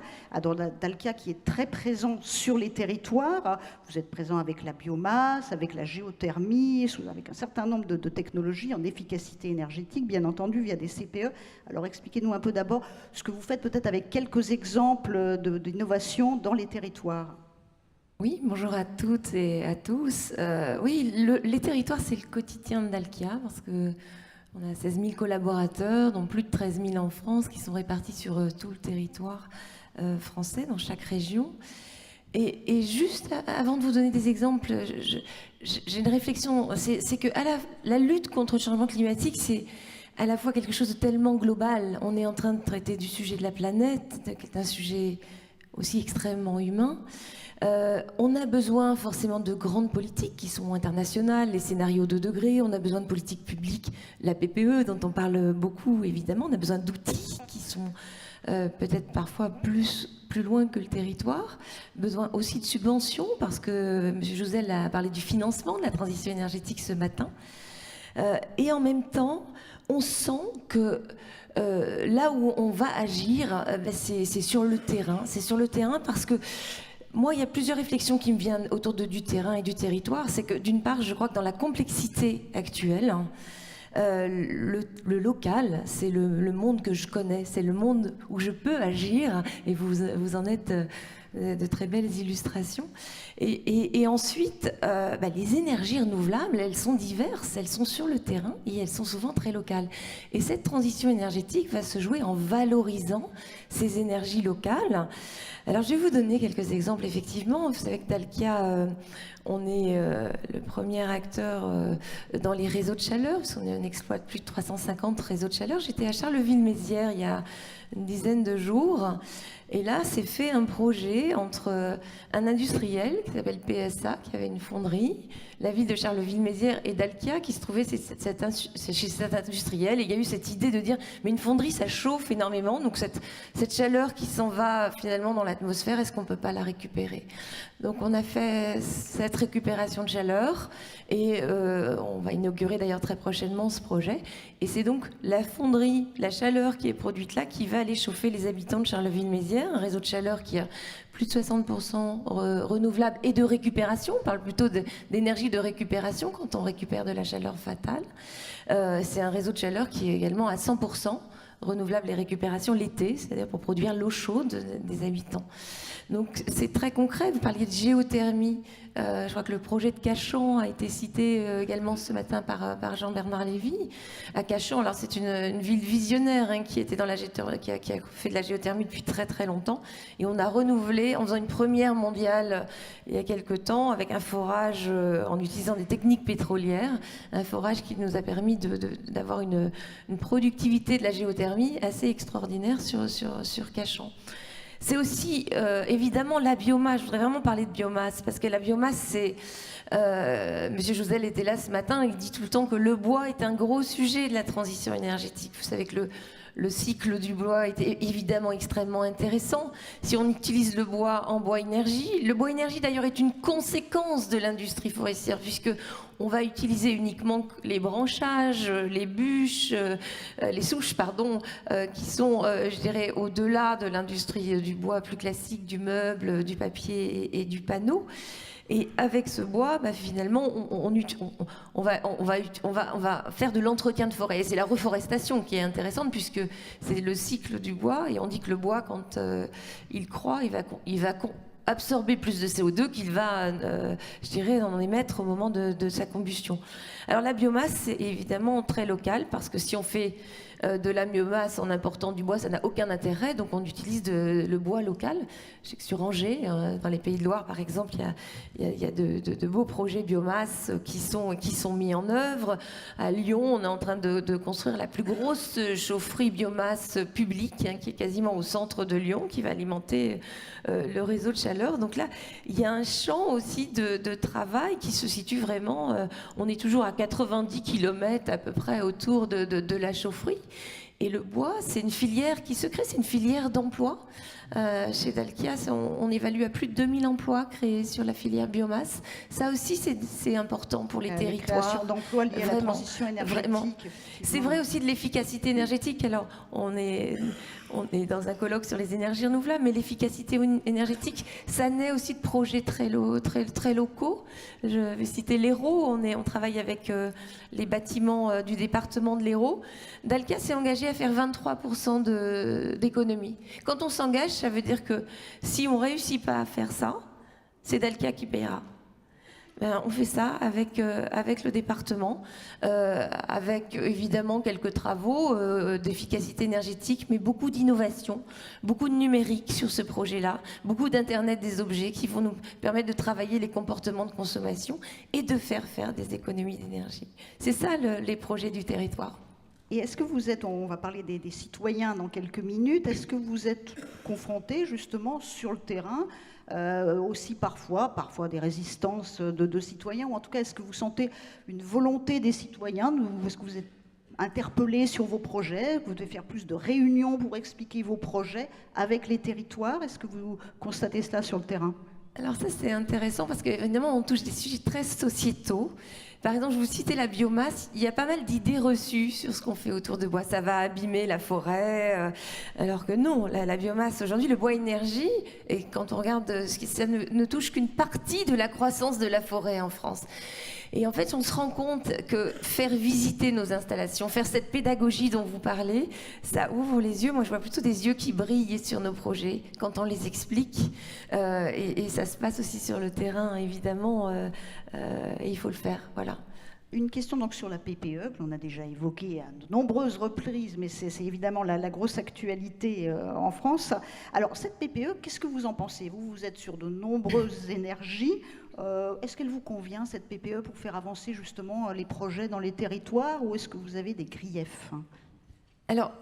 Dalkia qui est très présent sur les territoires. Vous êtes présent avec la biomasse, avec la géothermie, avec un certain nombre de technologies en efficacité énergétique, bien entendu via des CPE. Alors expliquez-nous un peu d'abord ce que vous faites, peut-être avec quelques exemples d'innovation dans les territoires. Oui, bonjour à toutes et à tous. Oui, les territoires, c'est le quotidien de Dalkia, parce qu'on a 16 000 collaborateurs, dont plus de 13 000 en France, qui sont répartis sur tout le territoire français, dans chaque région. Et juste avant de vous donner des exemples, j'ai une réflexion, c'est que la lutte contre le changement climatique, c'est à la fois quelque chose de tellement global. On est en train de traiter du sujet de la planète, qui est un sujet aussi extrêmement humain. On a besoin forcément de grandes politiques qui sont internationales, les scénarios 2 degrés, on a besoin de politiques publiques, la PPE dont on parle beaucoup évidemment, on a besoin d'outils qui sont peut-être parfois plus loin que le territoire, besoin aussi de subventions, parce que M. Jouzel a parlé du financement de la transition énergétique ce matin, et en même temps, on sent que là où on va agir, c'est sur le terrain. C'est sur le terrain parce que moi, il y a plusieurs réflexions qui me viennent autour du terrain et du territoire. C'est que d'une part, je crois que dans la complexité actuelle, le local, c'est le monde que je connais, c'est le monde où je peux agir, et vous en êtes de très belles illustrations. Et ensuite, les énergies renouvelables, elles sont diverses, elles sont sur le terrain et elles sont souvent très locales. Et cette transition énergétique va se jouer en valorisant ces énergies locales. Alors je vais vous donner quelques exemples, effectivement. Vous savez que Dalkia, on est le premier acteur dans les réseaux de chaleur, parce qu'on exploite plus de 350 réseaux de chaleur. J'étais à Charleville-Mézières il y a une dizaine de jours. Et là, c'est fait un projet entre un industriel qui s'appelle PSA, qui avait une fonderie, la ville de Charleville-Mézières et Dalkia, qui se trouvait chez cet industriel. Et il y a eu cette idée de dire, mais une fonderie, ça chauffe énormément, donc cette chaleur qui s'en va finalement dans l'atmosphère, est-ce qu'on ne peut pas la récupérer? Donc on a fait cette récupération de chaleur, et on va inaugurer d'ailleurs très prochainement ce projet. Et c'est donc la fonderie, la chaleur qui est produite là, qui va aller chauffer les habitants de Charleville-Mézières, un réseau de chaleur qui a plus de 60% renouvelable et de récupération. On parle plutôt d'énergie de récupération quand on récupère de la chaleur fatale. C'est un réseau de chaleur qui est également à 100% renouvelable et récupération l'été, c'est-à-dire pour produire l'eau chaude des habitants. Donc c'est très concret. Vous parliez de géothermie. Je crois que le projet de Cachan a été cité également ce matin par Jean-Bernard Lévy. À Cachan, alors c'est une ville visionnaire qui était dans la qui a fait de la géothermie depuis très très longtemps. Et on a renouvelé en faisant une première mondiale il y a quelque temps avec un forage en utilisant des techniques pétrolières, un forage qui nous a permis d'avoir une productivité de la géothermie assez extraordinaire sur Cachan. C'est aussi évidemment la biomasse. Je voudrais vraiment parler de biomasse parce que la biomasse, c'est... Monsieur Jouzel était là ce matin, il dit tout le temps que le bois est un gros sujet de la transition énergétique. Vous savez que le cycle du bois est évidemment extrêmement intéressant. Si on utilise le bois en bois énergie, le bois énergie d'ailleurs est une conséquence de l'industrie forestière puisque on va utiliser uniquement les branchages, les bûches, les souches, pardon, qui sont, je dirais, au-delà de l'industrie du bois plus classique, du meuble, du papier et du panneau. Et avec ce bois, finalement, on va faire de l'entretien de forêt. Et c'est la reforestation qui est intéressante puisque c'est le cycle du bois. Et on dit que le bois, quand il croît, il va absorber plus de CO2 qu'il va, je dirais, en émettre au moment de sa combustion. Alors la biomasse, c'est évidemment très local parce que si on fait de la biomasse en important du bois, ça n'a aucun intérêt, donc on utilise le bois local. Je sais que sur Angers, dans les Pays de Loire par exemple, il y a de beaux projets biomasse qui sont mis en œuvre. À Lyon, on est en train de construire la plus grosse chaufferie biomasse publique, qui est quasiment au centre de Lyon, qui va alimenter le réseau de chaleur. Donc là, il y a un champ aussi de travail qui se situe vraiment, on est toujours à 90 km à peu près autour de la chaufferie. Et le bois, c'est une filière qui se crée, c'est une filière d'emploi. Chez Dalkia, on évalue à plus de 2000 emplois créés sur la filière biomasse. Ça aussi, c'est important pour les territoires. Création d'emplois liés à la transition énergétique. Vraiment. C'est vrai aussi de l'efficacité énergétique. Alors, on est dans un colloque sur les énergies renouvelables, mais l'efficacité énergétique, ça naît aussi de projets très locaux. Je vais citer l'Hérault. On travaille avec les bâtiments du département de l'Hérault. Dalkia s'est engagé à faire 23% d'économie. Quand on s'engage, ça veut dire que si on ne réussit pas à faire ça, c'est Dalkia qui paiera. On fait ça avec le département, avec évidemment quelques travaux d'efficacité énergétique, mais beaucoup d'innovation, beaucoup de numérique sur ce projet-là, beaucoup d'Internet des objets qui vont nous permettre de travailler les comportements de consommation et de faire des économies d'énergie. C'est ça les projets du territoire. Et est-ce que vous êtes, on va parler des citoyens dans quelques minutes, est-ce que vous êtes confrontés justement sur le terrain aussi parfois des résistances de citoyens, ou en tout cas est-ce que vous sentez une volonté des citoyens, est-ce que vous êtes interpellés sur vos projets, vous devez faire plus de réunions pour expliquer vos projets avec les territoires, est-ce que vous constatez cela sur le terrain? Alors ça c'est intéressant parce qu'évidemment on touche des sujets très sociétaux. Par exemple, je vous citais la biomasse, il y a pas mal d'idées reçues sur ce qu'on fait autour de bois. Ça va abîmer la forêt, alors que non, la biomasse aujourd'hui, le bois énergie, et quand on regarde, ça ne touche qu'une partie de la croissance de la forêt en France. Et en fait, on se rend compte que faire visiter nos installations, faire cette pédagogie dont vous parlez, ça ouvre les yeux. Moi, je vois plutôt des yeux qui brillent sur nos projets quand on les explique. Et ça se passe aussi sur le terrain, évidemment. Et il faut le faire, voilà. Une question donc sur la PPE, que l'on a déjà évoquée à de nombreuses reprises, mais c'est évidemment la grosse actualité en France. Alors cette PPE, qu'est-ce que vous en pensez? Vous êtes sur de nombreuses énergies. Est-ce qu'elle vous convient, cette PPE, pour faire avancer justement les projets dans les territoires, ou est-ce que vous avez des griefs? Alors,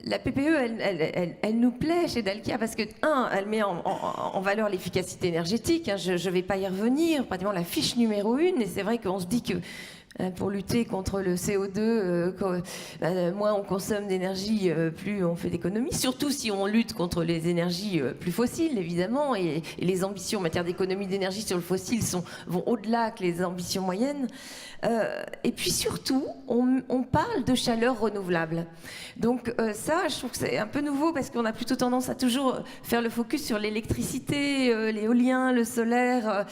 la PPE, elle nous plaît chez Dalkia parce que, elle met en valeur l'efficacité énergétique. Je ne vais pas y revenir, pratiquement la fiche numéro 1. Et c'est vrai qu'on se dit que pour lutter contre le CO2, moins on consomme d'énergie, plus on fait d'économies. Surtout si on lutte contre les énergies plus fossiles, évidemment. Et les ambitions en matière d'économie d'énergie sur le fossile vont au-delà que les ambitions moyennes. Et puis surtout, on parle de chaleur renouvelable. Donc ça, je trouve que c'est un peu nouveau parce qu'on a plutôt tendance à toujours faire le focus sur l'électricité, l'éolien, le solaire.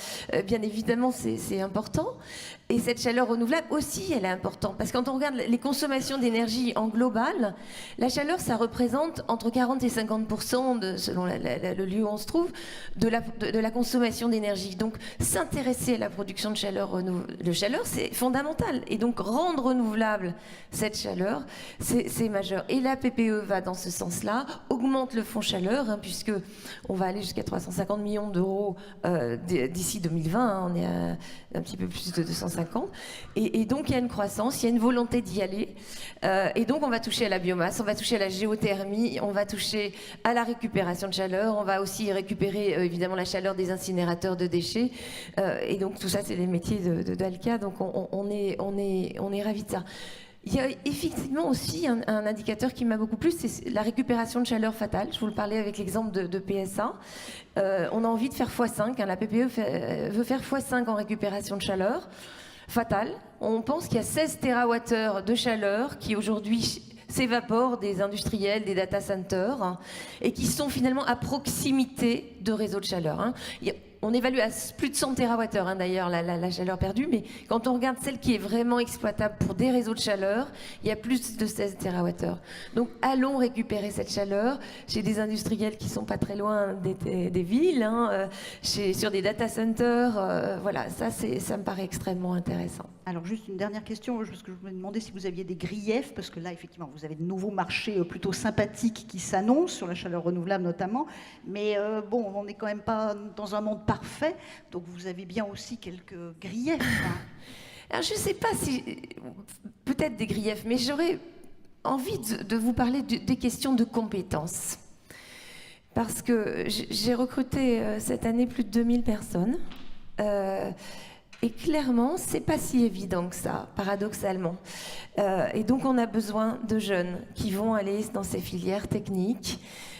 Bien évidemment, c'est important. Et cette chaleur renouvelable aussi, elle est importante. Parce que quand on regarde les consommations d'énergie en global, la chaleur, ça représente entre 40 et 50%, selon le lieu où on se trouve, de la consommation d'énergie. Donc, s'intéresser à la production de chaleur, c'est fondamental. Et donc, rendre renouvelable cette chaleur, c'est majeur. Et la PPE va dans ce sens-là, augmente le fonds chaleur, puisque on va aller jusqu'à 350 millions d'euros d'ici 2020. On est à un petit peu plus de 250 50. Et donc, il y a une croissance, il y a une volonté d'y aller. Et donc, on va toucher à la biomasse, on va toucher à la géothermie, on va toucher à la récupération de chaleur, on va aussi récupérer évidemment la chaleur des incinérateurs de déchets. Et donc, tout ça, c'est les métiers d'Alkia. Donc, on est ravis de ça. Il y a effectivement aussi un indicateur qui m'a beaucoup plu, c'est la récupération de chaleur fatale. Je vous le parlais avec l'exemple de PSA. On a envie de faire x5. La PPE veut faire x5 en récupération de chaleur fatale. On pense qu'il y a 16 TWh de chaleur qui aujourd'hui s'évaporent des industriels, des data centers, et qui sont finalement à proximité de réseaux de chaleur. On évalue à plus de 100 TWh d'ailleurs la chaleur perdue, mais quand on regarde celle qui est vraiment exploitable pour des réseaux de chaleur, il y a plus de 16 TWh. Donc allons récupérer cette chaleur chez des industriels qui sont pas très loin des villes, sur des data centers. Voilà, ça me paraît extrêmement intéressant. Alors juste une dernière question, parce que je me demandais si vous aviez des griefs, parce que là effectivement vous avez de nouveaux marchés plutôt sympathiques qui s'annoncent, sur la chaleur renouvelable notamment, mais bon, on n'est quand même pas dans un monde parfait, donc vous avez bien aussi quelques griefs. Alors je ne sais pas si, peut-être des griefs, mais j'aurais envie de vous parler des questions de compétences. Parce que j'ai recruté cette année plus de 2000 personnes. Et clairement, c'est pas si évident que ça, paradoxalement. Et donc, on a besoin de jeunes qui vont aller dans ces filières techniques,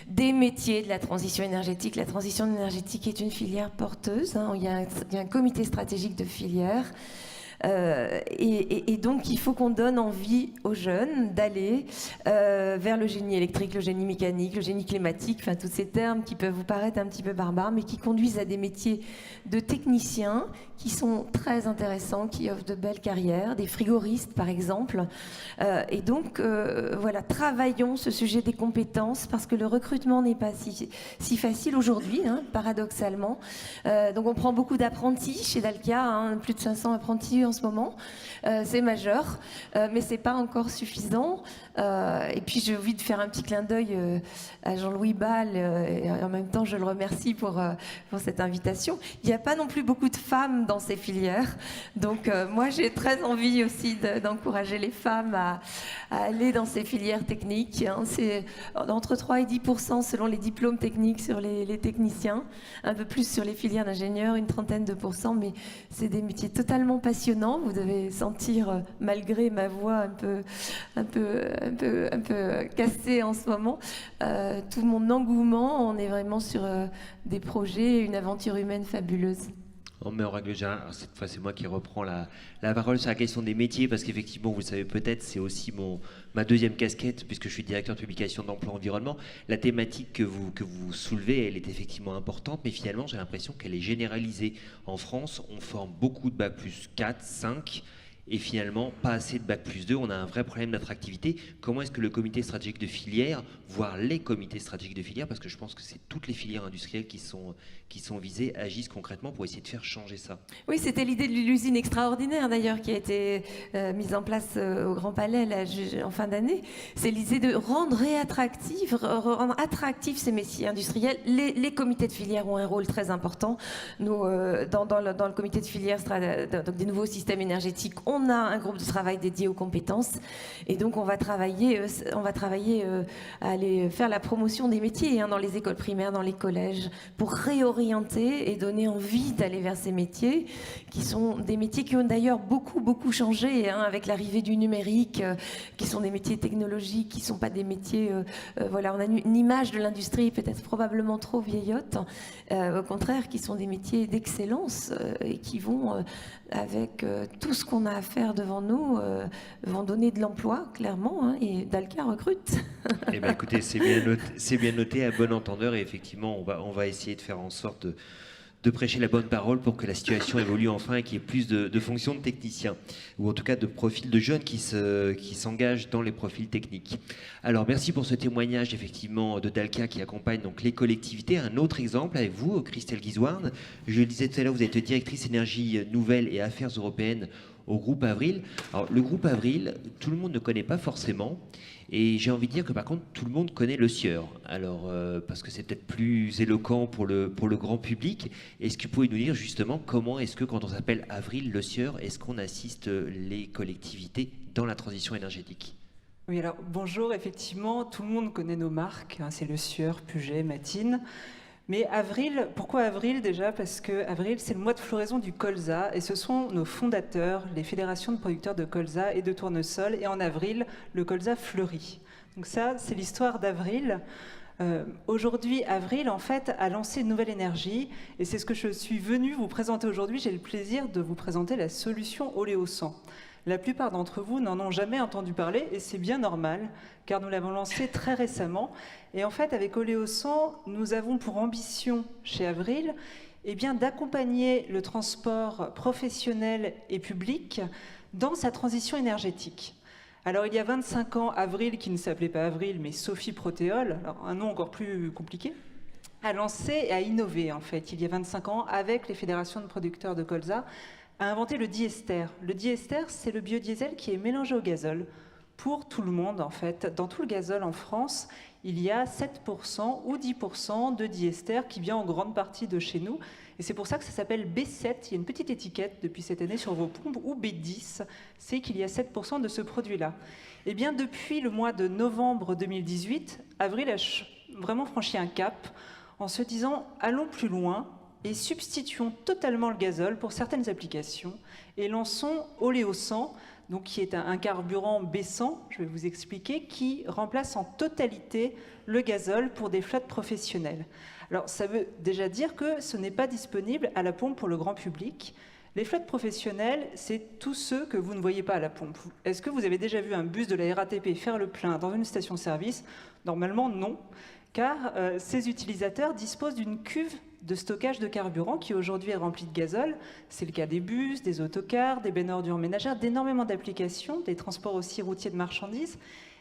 des métiers de la transition énergétique. La transition énergétique est une filière porteuse. Il y a un comité stratégique de filière. Et donc, il faut qu'on donne envie aux jeunes d'aller vers le génie électrique, le génie mécanique, le génie climatique, enfin tous ces termes qui peuvent vous paraître un petit peu barbares, mais qui conduisent à des métiers de techniciens qui sont très intéressants, qui offrent de belles carrières, des frigoristes par exemple. Et donc, voilà, travaillons ce sujet des compétences parce que le recrutement n'est pas si facile aujourd'hui, paradoxalement. Donc, on prend beaucoup d'apprentis chez Dalkia, plus de 500 apprentis en ce moment. C'est majeur, mais c'est pas encore suffisant. Et puis j'ai envie de faire un petit clin d'œil à Jean-Louis Ball, et en même temps je le remercie pour cette invitation. Il n'y a pas non plus beaucoup de femmes dans ces filières, donc moi j'ai très envie aussi d'encourager les femmes à aller dans ces filières techniques. C'est entre 3 et 10% selon les diplômes techniques sur les techniciens, un peu plus sur les filières d'ingénieurs, une trentaine de pourcents, mais c'est des métiers totalement passionnants. Vous devez sentir, malgré ma voix un peu cassée en ce moment, tout mon engouement. On est vraiment sur des projets, une aventure humaine fabuleuse. Mais en règle générale, cette fois c'est moi qui reprends la parole sur la question des métiers, parce qu'effectivement, vous le savez peut-être, c'est aussi ma deuxième casquette, puisque je suis directeur de publication d'Emploi Environnement. La thématique que vous soulevez, elle est effectivement importante, mais finalement, j'ai l'impression qu'elle est généralisée. En France, on forme beaucoup de Bac plus 4, 5, et finalement, pas assez de Bac plus 2. On a un vrai problème d'attractivité. Comment est-ce que le comité stratégique de filière, voire les comités stratégiques de filière, parce que je pense que c'est toutes les filières industrielles qui sont visées, agissent concrètement pour essayer de faire changer ça? Oui, c'était l'idée de l'usine extraordinaire d'ailleurs qui a été mise en place au Grand Palais en fin d'année. C'est l'idée de rendre attractifs ces métiers industriels. Les comités de filière ont un rôle très important. Nous, dans le comité de filière donc des nouveaux systèmes énergétiques, on a un groupe de travail dédié aux compétences. Et donc, on va travailler à aller faire la promotion des métiers dans les écoles primaires, dans les collèges, pour réorienter et donner envie d'aller vers ces métiers, qui sont des métiers qui ont d'ailleurs beaucoup changé avec l'arrivée du numérique, qui sont des métiers technologiques, qui ne sont pas des métiers... voilà, on a une image de l'industrie peut-être probablement trop vieillotte, au contraire, qui sont des métiers d'excellence et qui vont, avec tout ce qu'on a à faire devant nous, vont donner de l'emploi, clairement, et Dalkia recrute. Eh bien, écoutez, c'est bien noté à bon entendeur, et effectivement, on va essayer de faire en sorte de prêcher la bonne parole pour que la situation évolue enfin et qu'il y ait plus de fonctions de techniciens, ou en tout cas de profils de jeunes qui s'engagent dans les profils techniques. Alors merci pour ce témoignage effectivement de Dalkia qui accompagne donc les collectivités. Un autre exemple avec vous, Christelle Guizouarne. Je le disais tout à l'heure, vous êtes directrice énergie nouvelle et affaires européennes au groupe Avril. Alors, le groupe Avril, tout le monde ne connaît pas forcément. Et j'ai envie de dire que par contre, tout le monde connaît le sieur. Alors, parce que c'est peut-être plus éloquent pour le grand public. Est-ce que vous pouvez nous dire justement comment est-ce que quand on s'appelle Avril le sieur, est-ce qu'on assiste les collectivités dans la transition énergétique? Oui, alors bonjour, effectivement, tout le monde connaît nos marques, hein, c'est le Sieur, Puget, Matine. Mais Avril, pourquoi Avril déjà? Parce que Avril, c'est le mois de floraison du colza et ce sont nos fondateurs, les fédérations de producteurs de colza et de tournesol. Et en avril, le colza fleurit. Donc ça, c'est l'histoire d'Avril. Aujourd'hui, Avril, en fait, a lancé une nouvelle énergie et c'est ce que je suis venue vous présenter aujourd'hui. J'ai le plaisir de vous présenter la solution Oléosan. La plupart d'entre vous n'en ont jamais entendu parler et c'est bien normal car nous l'avons lancé très récemment. Et en fait, avec Oléosan, nous avons pour ambition chez Avril d'accompagner le transport professionnel et public dans sa transition énergétique. Alors il y a 25 ans, Avril, qui ne s'appelait pas Avril mais Sophie Protéol, alors un nom encore plus compliqué, a lancé et a innové en fait il y a 25 ans avec les fédérations de producteurs de colza, a inventé le diester. Le diester, c'est le biodiesel qui est mélangé au gazole pour tout le monde en fait. Dans tout le gazole en France, il y a 7% ou 10% de diester qui vient en grande partie de chez nous. Et c'est pour ça que ça s'appelle B7. Il y a une petite étiquette depuis cette année sur vos pompes, ou B10, c'est qu'il y a 7% de ce produit-là. Et bien depuis le mois de novembre 2018, Avril a vraiment franchi un cap en se disant allons plus loin et substituons totalement le gazole pour certaines applications et lançons Oléosan, donc qui est un carburant B100, je vais vous expliquer, qui remplace en totalité le gazole pour des flottes professionnelles. Alors ça veut déjà dire que ce n'est pas disponible à la pompe pour le grand public. Les flottes professionnelles, c'est tous ceux que vous ne voyez pas à la pompe. Est-ce que vous avez déjà vu un bus de la RATP faire le plein dans une station-service? Normalement non, car ces utilisateurs disposent d'une cuve de stockage de carburant qui aujourd'hui est remplie de gazole. C'est le cas des bus, des autocars, des bennes ordures ménagères, d'énormément d'applications, des transports aussi routiers de marchandises.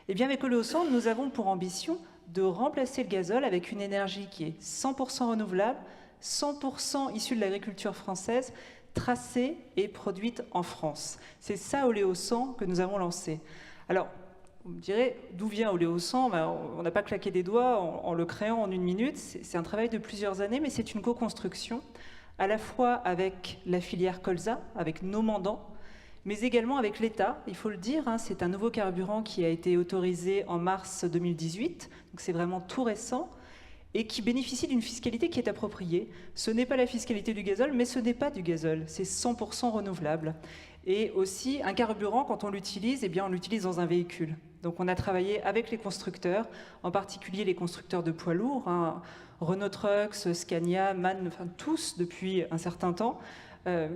Et bien avec Oléosan, nous avons pour ambition de remplacer le gazole avec une énergie qui est 100% renouvelable, 100% issue de l'agriculture française, tracée et produite en France. C'est ça Oléosan que nous avons lancé. Alors, vous me direz, d'où vient Oléosan? On n'a pas claqué des doigts en le créant en une minute. C'est un travail de plusieurs années, mais c'est une co-construction, à la fois avec la filière colza, avec nos mandants, mais également avec l'État. Il faut le dire, hein, c'est un nouveau carburant qui a été autorisé en mars 2018, donc c'est vraiment tout récent, et qui bénéficie d'une fiscalité qui est appropriée. Ce n'est pas la fiscalité du gazole, mais ce n'est pas du gazole, c'est 100% renouvelable. Et aussi, un carburant, quand on l'utilise, on l'utilise dans un véhicule. Donc on a travaillé avec les constructeurs, en particulier les constructeurs de poids lourds, hein, Renault Trucks, Scania, MAN, enfin tous depuis un certain temps,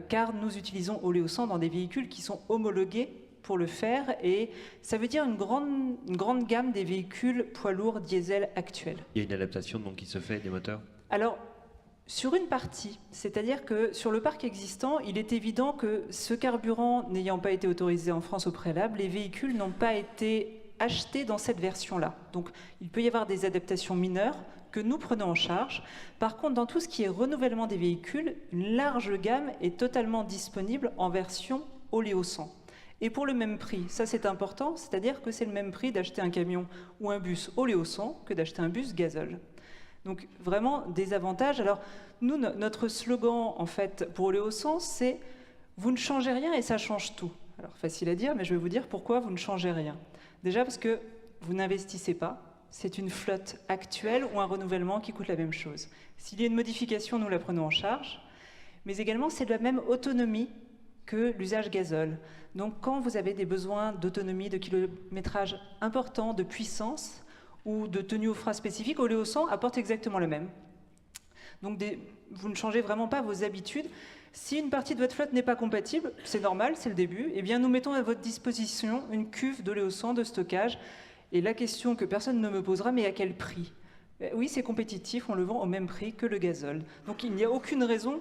car nous utilisons Oléosan dans des véhicules qui sont homologués pour le faire, et ça veut dire une grande gamme des véhicules poids lourds diesel actuels. Il y a une adaptation donc, qui se fait des moteurs? Alors, sur une partie, c'est-à-dire que sur le parc existant, il est évident que ce carburant n'ayant pas été autorisé en France au préalable, les véhicules n'ont pas été achetés dans cette version-là. Donc il peut y avoir des adaptations mineures que nous prenons en charge. Par contre, dans tout ce qui est renouvellement des véhicules, une large gamme est totalement disponible en version Oléosan. Et pour le même prix, ça c'est important, c'est-à-dire que c'est le même prix d'acheter un camion ou un bus Oléosan que d'acheter un bus gazole. Donc vraiment des avantages. Alors nous, notre slogan en fait pour Oléosan, c'est « Vous ne changez rien et ça change tout ». Alors facile à dire, mais je vais vous dire pourquoi vous ne changez rien. Déjà parce que vous n'investissez pas, c'est une flotte actuelle ou un renouvellement qui coûte la même chose. S'il y a une modification, nous la prenons en charge, mais également c'est de la même autonomie que l'usage gazole. Donc quand vous avez des besoins d'autonomie, de kilométrage important, de puissance, ou de tenue au frein spécifique, Oléosan apporte exactement le même. Donc vous ne changez vraiment pas vos habitudes. Si une partie de votre flotte n'est pas compatible, c'est normal, c'est le début, eh bien nous mettons à votre disposition une cuve d'Oléosan de stockage. Et la question que personne ne me posera, mais à quel prix? Oui, c'est compétitif, on le vend au même prix que le gazole. Donc il n'y a aucune raison,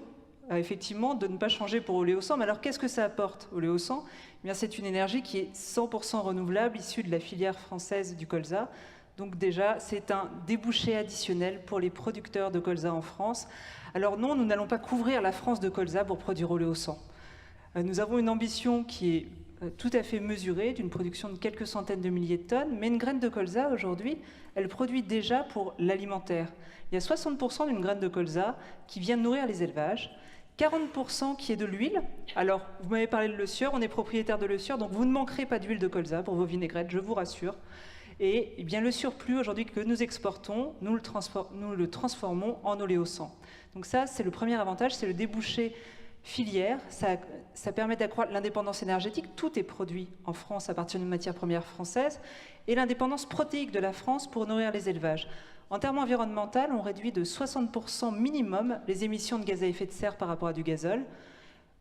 effectivement, de ne pas changer pour Oléosan. Mais alors qu'est-ce que ça apporte, Oléosan? Eh bien, c'est une énergie qui est 100% renouvelable, issue de la filière française du colza. Donc déjà, c'est un débouché additionnel pour les producteurs de colza en France. Alors non, nous n'allons pas couvrir la France de colza pour produire Oléosan. Nous avons une ambition qui est tout à fait mesurée, d'une production de quelques centaines de milliers de tonnes, mais une graine de colza, aujourd'hui, elle produit déjà pour l'alimentaire. Il y a 60% d'une graine de colza qui vient nourrir les élevages, 40% qui est de l'huile. Alors, vous m'avez parlé de Le Sieur, on est propriétaire de Le Sieur, donc vous ne manquerez pas d'huile de colza pour vos vinaigrettes, je vous rassure. Et eh bien, le surplus aujourd'hui que nous exportons, nous le transformons en oléosan. Donc ça, c'est le premier avantage, c'est le débouché filière. Ça permet d'accroître l'indépendance énergétique. Tout est produit en France à partir d'une matière première française. Et l'indépendance protéique de la France pour nourrir les élevages. En termes environnementaux, on réduit de 60% minimum les émissions de gaz à effet de serre par rapport à du gazole.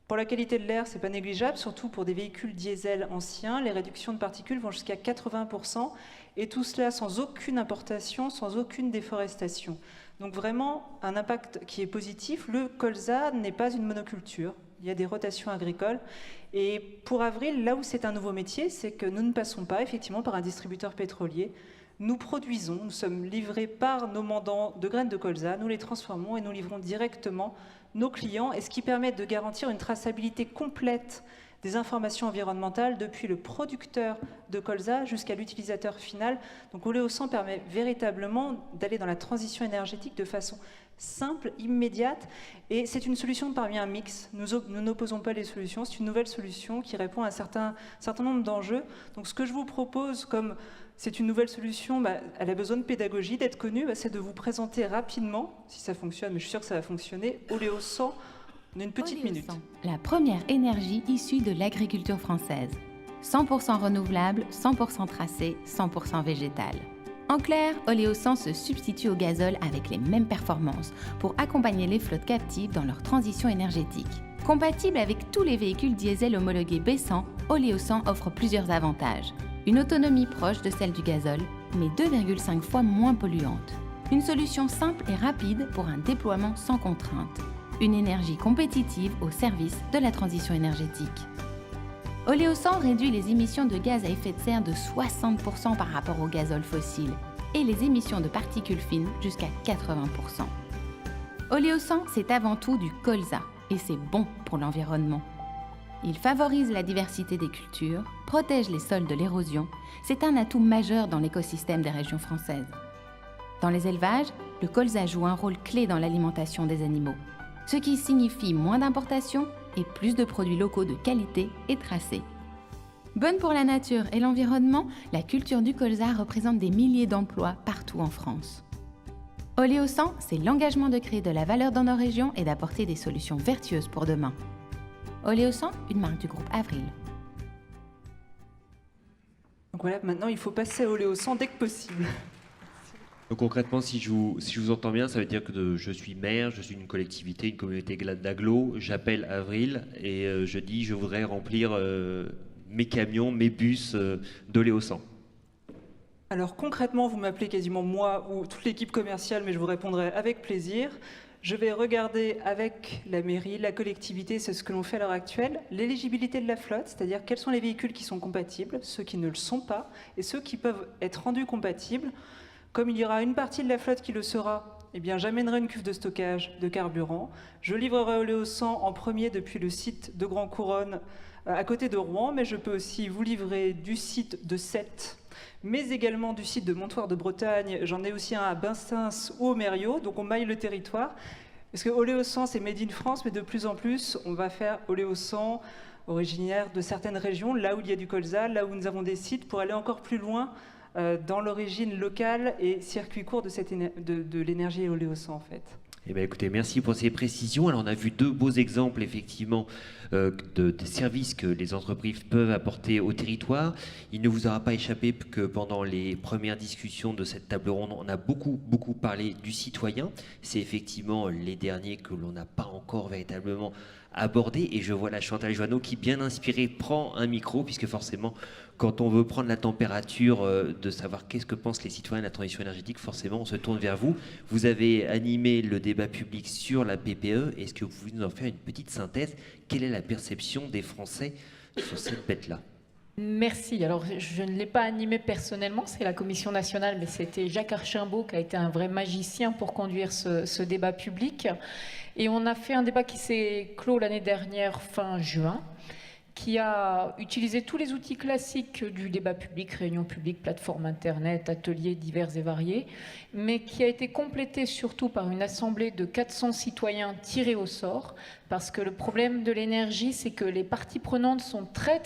Pour la qualité de l'air, ce n'est pas négligeable, surtout pour des véhicules diesel anciens. Les réductions de particules vont jusqu'à 80%, et tout cela sans aucune importation, sans aucune déforestation. Donc vraiment, un impact qui est positif. Le colza n'est pas une monoculture, il y a des rotations agricoles. Et pour Avril, là où c'est un nouveau métier, c'est que nous ne passons pas effectivement par un distributeur pétrolier. Nous produisons, nous sommes livrés par nos mandants de graines de colza, nous les transformons et nous livrons directement nos clients, et ce qui permet de garantir une traçabilité complète des informations environnementales depuis le producteur de colza jusqu'à l'utilisateur final. Donc Oléosan permet véritablement d'aller dans la transition énergétique de façon simple, immédiate, et c'est une solution parmi un mix. Nous n'opposons pas les solutions, c'est une nouvelle solution qui répond à un certain nombre d'enjeux. Donc ce que je vous propose, comme c'est une nouvelle solution, elle a besoin de pédagogie, d'être connue, c'est de vous présenter rapidement, si ça fonctionne, mais je suis sûre que ça va fonctionner, Oléosan. On a une petite minute. La première énergie issue de l'agriculture française. 100% renouvelable, 100% tracée, 100% végétale. En clair, Oléosan se substitue au gazole avec les mêmes performances pour accompagner les flottes captives dans leur transition énergétique. Compatible avec tous les véhicules diesel homologués B100, Oléosan offre plusieurs avantages. Une autonomie proche de celle du gazole, mais 2,5 fois moins polluante. Une solution simple et rapide pour un déploiement sans contrainte. Une énergie compétitive au service de la transition énergétique. Oléosan réduit les émissions de gaz à effet de serre de 60% par rapport au gazole fossile et les émissions de particules fines jusqu'à 80%. Oléosan, c'est avant tout du colza et c'est bon pour l'environnement. Il favorise la diversité des cultures, protège les sols de l'érosion. C'est un atout majeur dans l'écosystème des régions françaises. Dans les élevages, le colza joue un rôle clé dans l'alimentation des animaux, ce qui signifie moins d'importations et plus de produits locaux de qualité et tracés. Bonne pour la nature et l'environnement, la culture du colza représente des milliers d'emplois partout en France. Oléosan, c'est l'engagement de créer de la valeur dans nos régions et d'apporter des solutions vertueuses pour demain. Oléosan, une marque du groupe Avril. Donc voilà, maintenant il faut passer à Oléosan dès que possible. Donc concrètement, si je vous entends bien, ça veut dire que je suis maire, je suis une collectivité, une communauté d'agglo, j'appelle Avril et je dis je voudrais remplir mes camions, mes bus d'Oléosan. Alors concrètement, vous m'appelez quasiment moi ou toute l'équipe commerciale, mais je vous répondrai avec plaisir. Je vais regarder avec la mairie, la collectivité, c'est ce que l'on fait à l'heure actuelle, l'éligibilité de la flotte, c'est-à-dire quels sont les véhicules qui sont compatibles, ceux qui ne le sont pas, et ceux qui peuvent être rendus compatibles. Comme il y aura une partie de la flotte qui le sera, eh bien, j'amènerai une cuve de stockage de carburant. Je livrerai Oléosan en premier depuis le site de Grand Couronne à côté de Rouen, mais je peux aussi vous livrer du site de Sète, mais également du site de Montoire de Bretagne. J'en ai aussi un à Binsens ou au Mériot, donc on maille le territoire. Parce que Oléosan, c'est made in France, mais de plus en plus, on va faire Oléosan originaire de certaines régions, là où il y a du colza, là où nous avons des sites, pour aller encore plus loin dans l'origine locale et circuit court de l'énergie Oléosan, en fait. Eh bien, écoutez, merci pour ces précisions. Alors, on a vu deux beaux exemples, effectivement, des services que les entreprises peuvent apporter au territoire. Il ne vous aura pas échappé que pendant les premières discussions de cette table ronde, on a beaucoup parlé du citoyen. C'est effectivement les derniers que l'on n'a pas encore véritablement abordés. Et je vois la Chantal Joanneau qui, bien inspirée, prend un micro, puisque forcément, quand on veut prendre la température de savoir qu'est-ce que pensent les citoyens de la transition énergétique, forcément, on se tourne vers vous. Vous avez animé le débat public sur la PPE. Est-ce que vous pouvez nous en faire une petite synthèse? Quelle est la perception des Français sur cette bête-là? Merci. Alors, je ne l'ai pas animé personnellement, c'est la Commission nationale, mais c'était Jacques Archimbaud qui a été un vrai magicien pour conduire ce débat public. Et on a fait un débat qui s'est clos l'année dernière, fin juin, qui a utilisé tous les outils classiques du débat public, réunions publiques, plateformes internet, ateliers divers et variés, mais qui a été complété surtout par une assemblée de 400 citoyens tirés au sort, parce que le problème de l'énergie, c'est que les parties prenantes sont très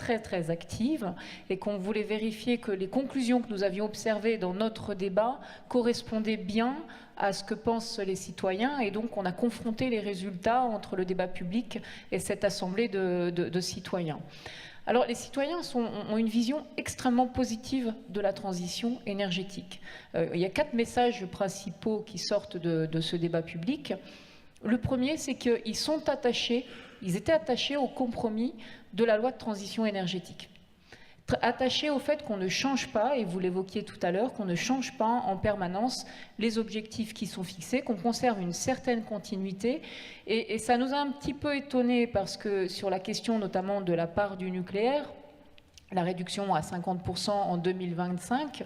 actives et qu'on voulait vérifier que les conclusions que nous avions observées dans notre débat correspondaient bien à ce que pensent les citoyens, et donc on a confronté les résultats entre le débat public et cette assemblée de citoyens. Alors les citoyens ont une vision extrêmement positive de la transition énergétique. Il y a 4 messages principaux qui sortent de ce débat public. Le premier, c'est qu'ils étaient attachés au compromis de la loi de transition énergétique. Attachés au fait qu'on ne change pas, et vous l'évoquiez tout à l'heure, qu'on ne change pas en permanence les objectifs qui sont fixés, qu'on conserve une certaine continuité. Et ça nous a un petit peu étonnés parce que sur la question notamment de la part du nucléaire, la réduction à 50% en 2025,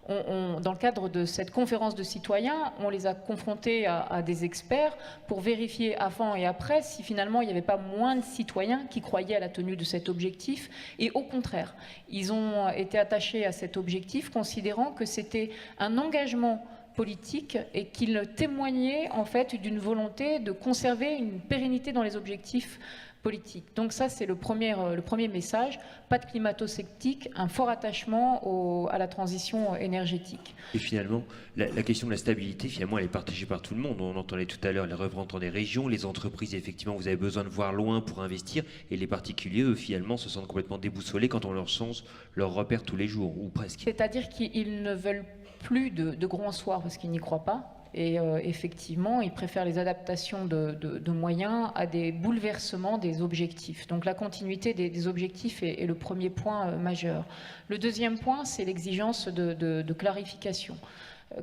dans le cadre de cette conférence de citoyens, on les a confrontés à des experts pour vérifier avant et après si finalement il n'y avait pas moins de citoyens qui croyaient à la tenue de cet objectif. Et au contraire, ils ont été attachés à cet objectif, considérant que c'était un engagement politique et qu'il témoignait en fait d'une volonté de conserver une pérennité dans les objectifs politique. Donc ça, c'est le premier message. Pas de climato-sceptique, un fort attachement à la transition énergétique. Et finalement, la question de la stabilité, finalement, elle est partagée par tout le monde. On entendait tout à l'heure les représentants des régions, les entreprises, effectivement, vous avez besoin de voir loin pour investir, et les particuliers, eux, finalement, se sentent complètement déboussolés quand on leur change leur repère tous les jours, ou presque. C'est-à-dire qu'ils ne veulent plus de grands soirs parce qu'ils n'y croient pas. Et effectivement, ils préfèrent les adaptations de moyens à des bouleversements des objectifs. Donc la continuité des objectifs est le premier point majeur. Le deuxième point, c'est l'exigence de clarification.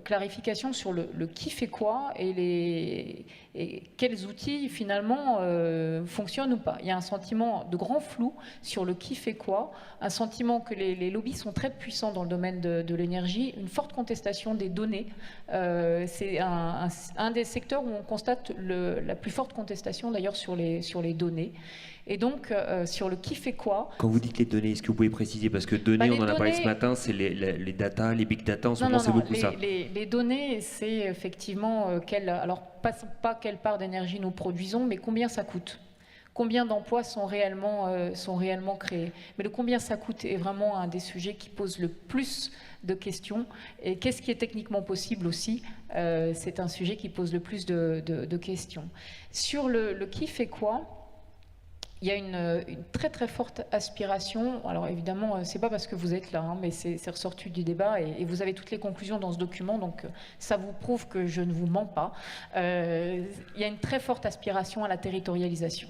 Clarification sur le qui fait quoi et quels outils finalement fonctionnent ou pas. Il y a un sentiment de grand flou sur le qui fait quoi, un sentiment que les lobbies sont très puissants dans le domaine de l'énergie, une forte contestation des données. C'est un des secteurs où on constate la plus forte contestation d'ailleurs sur les données. Et donc, sur le qui fait quoi... Quand vous dites les données, est-ce que vous pouvez préciser? Parce que données, on en a parlé ce matin, c'est les data, les big data, en ce moment, c'est beaucoup ça. Les données, c'est effectivement alors pas quelle part d'énergie nous produisons, mais combien ça coûte. Combien d'emplois sont réellement créés. Mais le combien ça coûte est vraiment un des sujets qui pose le plus de questions. Et qu'est-ce qui est techniquement possible aussi, c'est un sujet qui pose le plus de questions. Sur le qui fait quoi, il y a une très forte aspiration. Alors évidemment, c'est pas parce que vous êtes là, hein, mais c'est ressorti du débat et vous avez toutes les conclusions dans ce document, donc ça vous prouve que je ne vous mens pas. Il y a une très forte aspiration à la territorialisation.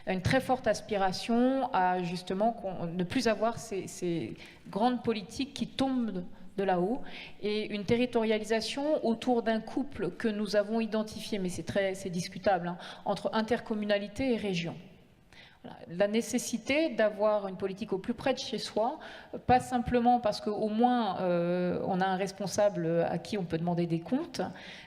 Une très forte aspiration à justement ne plus avoir ces grandes politiques qui tombent de là-haut, et une territorialisation autour d'un couple que nous avons identifié, mais c'est discutable, hein, entre intercommunalité et région. La nécessité d'avoir une politique au plus près de chez soi, pas simplement parce qu'au moins on a un responsable à qui on peut demander des comptes,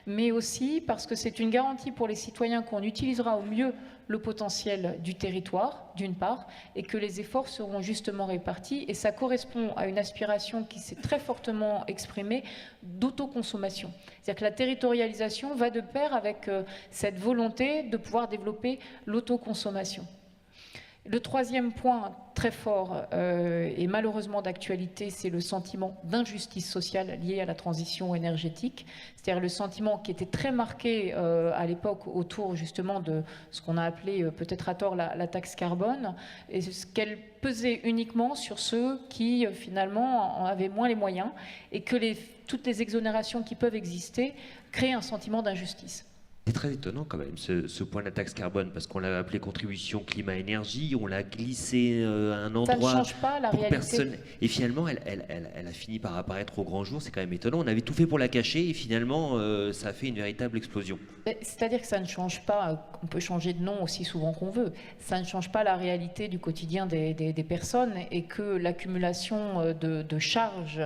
mais aussi parce que c'est une garantie pour les citoyens qu'on utilisera au mieux le potentiel du territoire, d'une part, et que les efforts seront justement répartis. Et ça correspond à une aspiration qui s'est très fortement exprimée d'autoconsommation. C'est-à-dire que la territorialisation va de pair avec cette volonté de pouvoir développer l'autoconsommation. Le troisième point très fort et malheureusement d'actualité, c'est le sentiment d'injustice sociale lié à la transition énergétique. C'est-à-dire le sentiment qui était très marqué à l'époque autour justement de ce qu'on a appelé peut-être à tort la taxe carbone, et ce qu'elle pesait uniquement sur ceux qui finalement en avaient moins les moyens, et que toutes les exonérations qui peuvent exister créent un sentiment d'injustice. C'est très étonnant quand même ce point de la taxe carbone, parce qu'on l'a appelé contribution climat-énergie, on l'a glissé à un endroit. Ça ne change pas la pour réalité. personne. Et finalement, elle a fini par apparaître au grand jour, c'est quand même étonnant. On avait tout fait pour la cacher et finalement, ça a fait une véritable explosion. C'est-à-dire que ça ne change pas, on peut changer de nom aussi souvent qu'on veut, ça ne change pas la réalité du quotidien des personnes, et que l'accumulation de charges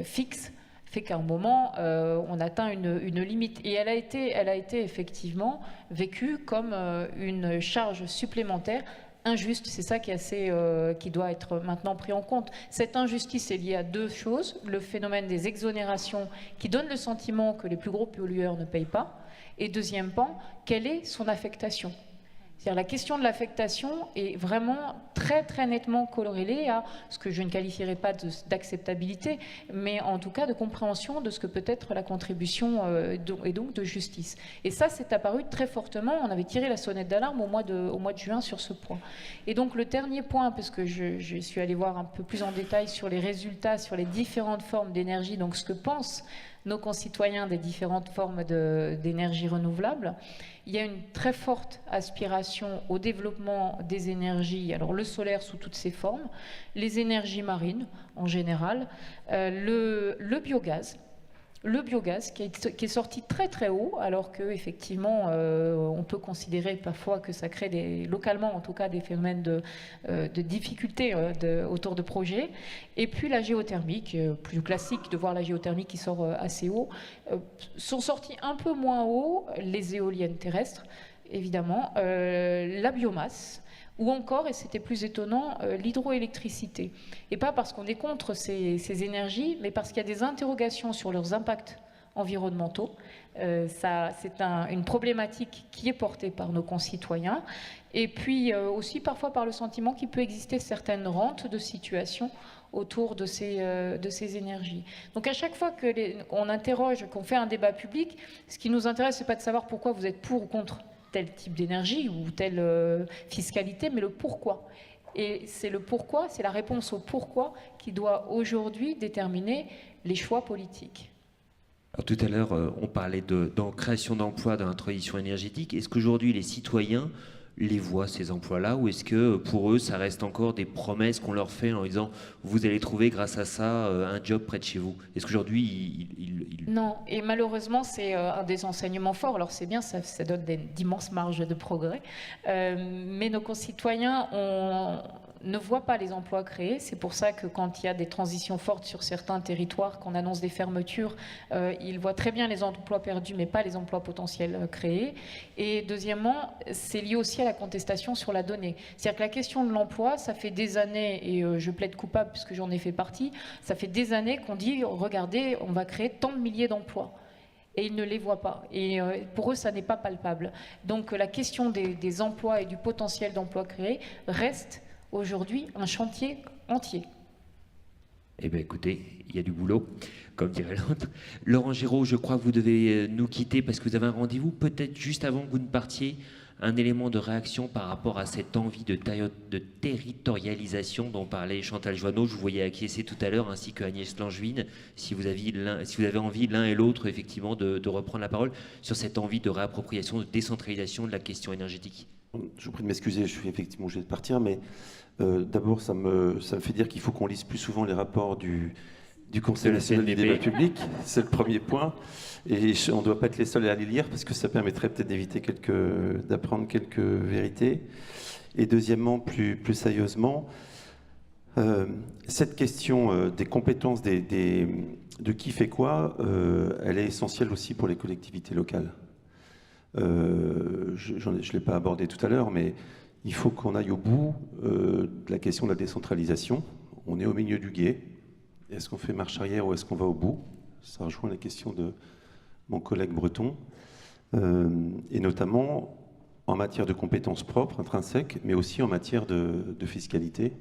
fixes fait qu'à un moment, on atteint une limite. Et elle a été effectivement vécue comme une charge supplémentaire injuste. C'est ça qui doit être maintenant pris en compte. Cette injustice est liée à deux choses. Le phénomène des exonérations qui donne le sentiment que les plus gros pollueurs ne payent pas. Et deuxièmement, quelle est son affectation ? C'est-à-dire la question de l'affectation est vraiment très très nettement corrélée à ce que je ne qualifierais pas d'acceptabilité, mais en tout cas de compréhension de ce que peut être la contribution et donc de justice. Et ça, c'est apparu très fortement. On avait tiré la sonnette d'alarme au mois de juin sur ce point. Et donc le dernier point, parce que je suis allée voir un peu plus en détail sur les résultats, sur les différentes formes d'énergie, donc ce que pensent nos concitoyens des différentes formes d'énergie renouvelable. Il y a une très forte aspiration au développement des énergies, alors le solaire sous toutes ses formes, les énergies marines en général, le biogaz. Le biogaz qui est sorti très très haut, alors qu'effectivement on peut considérer parfois que ça crée localement en tout cas des phénomènes de difficultés autour de projets. Et puis la géothermie, plus classique de voir la géothermie qui sort assez haut, sont sortis un peu moins haut les éoliennes terrestres, évidemment, la biomasse, ou encore, et c'était plus étonnant, l'hydroélectricité. Et pas parce qu'on est contre ces énergies, mais parce qu'il y a des interrogations sur leurs impacts environnementaux. C'est une problématique qui est portée par nos concitoyens, et puis aussi parfois par le sentiment qu'il peut exister certaines rentes de situation autour de ces énergies. Donc à chaque fois qu'on interroge, qu'on fait un débat public, ce qui nous intéresse, c'est pas de savoir pourquoi vous êtes pour ou contre tel type d'énergie ou telle fiscalité, mais le pourquoi. Et c'est le pourquoi, c'est la réponse au pourquoi qui doit aujourd'hui déterminer les choix politiques. Alors, tout à l'heure, on parlait de création d'emplois dans la transition énergétique. Est-ce qu'aujourd'hui, les citoyens les voient, ces emplois-là, ou est-ce que pour eux, ça reste encore des promesses qu'on leur fait en disant « vous allez trouver grâce à ça un job près de chez vous ». Est-ce qu'aujourd'hui, Non, et malheureusement, c'est un des enseignements forts. Alors c'est bien, ça donne d'immenses marges de progrès, mais nos concitoyens ne voient pas les emplois créés. C'est pour ça que quand il y a des transitions fortes sur certains territoires, qu'on annonce des fermetures, ils voient très bien les emplois perdus, mais pas les emplois potentiels créés. Et deuxièmement, c'est lié aussi à la contestation sur la donnée. C'est-à-dire que la question de l'emploi, ça fait des années, et je plaide coupable puisque j'en ai fait partie, ça fait des années qu'on dit, regardez, on va créer tant de milliers d'emplois. Et ils ne les voient pas. Et pour eux, ça n'est pas palpable. Donc la question des emplois et du potentiel d'emplois créés reste aujourd'hui un chantier entier. Eh bien écoutez, il y a du boulot, comme dirait l'autre. Laurent Giraud, je crois que vous devez nous quitter parce que vous avez un rendez-vous. Peut-être juste avant que vous ne partiez, un élément de réaction par rapport à cette envie de territorialisation dont parlait Chantal Joanneau. Je vous voyais acquiescer tout à l'heure, ainsi que Agnès Langevin, si vous avez envie l'un et l'autre effectivement de reprendre la parole sur cette envie de réappropriation, de décentralisation de la question énergétique. Je vous prie de m'excuser, je suis effectivement obligé de partir, mais d'abord ça me fait dire qu'il faut qu'on lise plus souvent les rapports du Conseil national du débat public, c'est le premier point, et on ne doit pas être les seuls à les lire parce que ça permettrait peut-être d'éviter d'apprendre quelques vérités. Et deuxièmement, plus sérieusement, cette question des compétences de qui fait quoi, elle est essentielle aussi pour les collectivités locales. Je ne l'ai pas abordé tout à l'heure, mais il faut qu'on aille au bout de la question de la décentralisation. On est au milieu du gué. Est-ce qu'on fait marche arrière ou est-ce qu'on va au bout? Ça rejoint la question de mon collègue breton, et notamment en matière de compétences propres, intrinsèques, mais aussi en matière de fiscalité.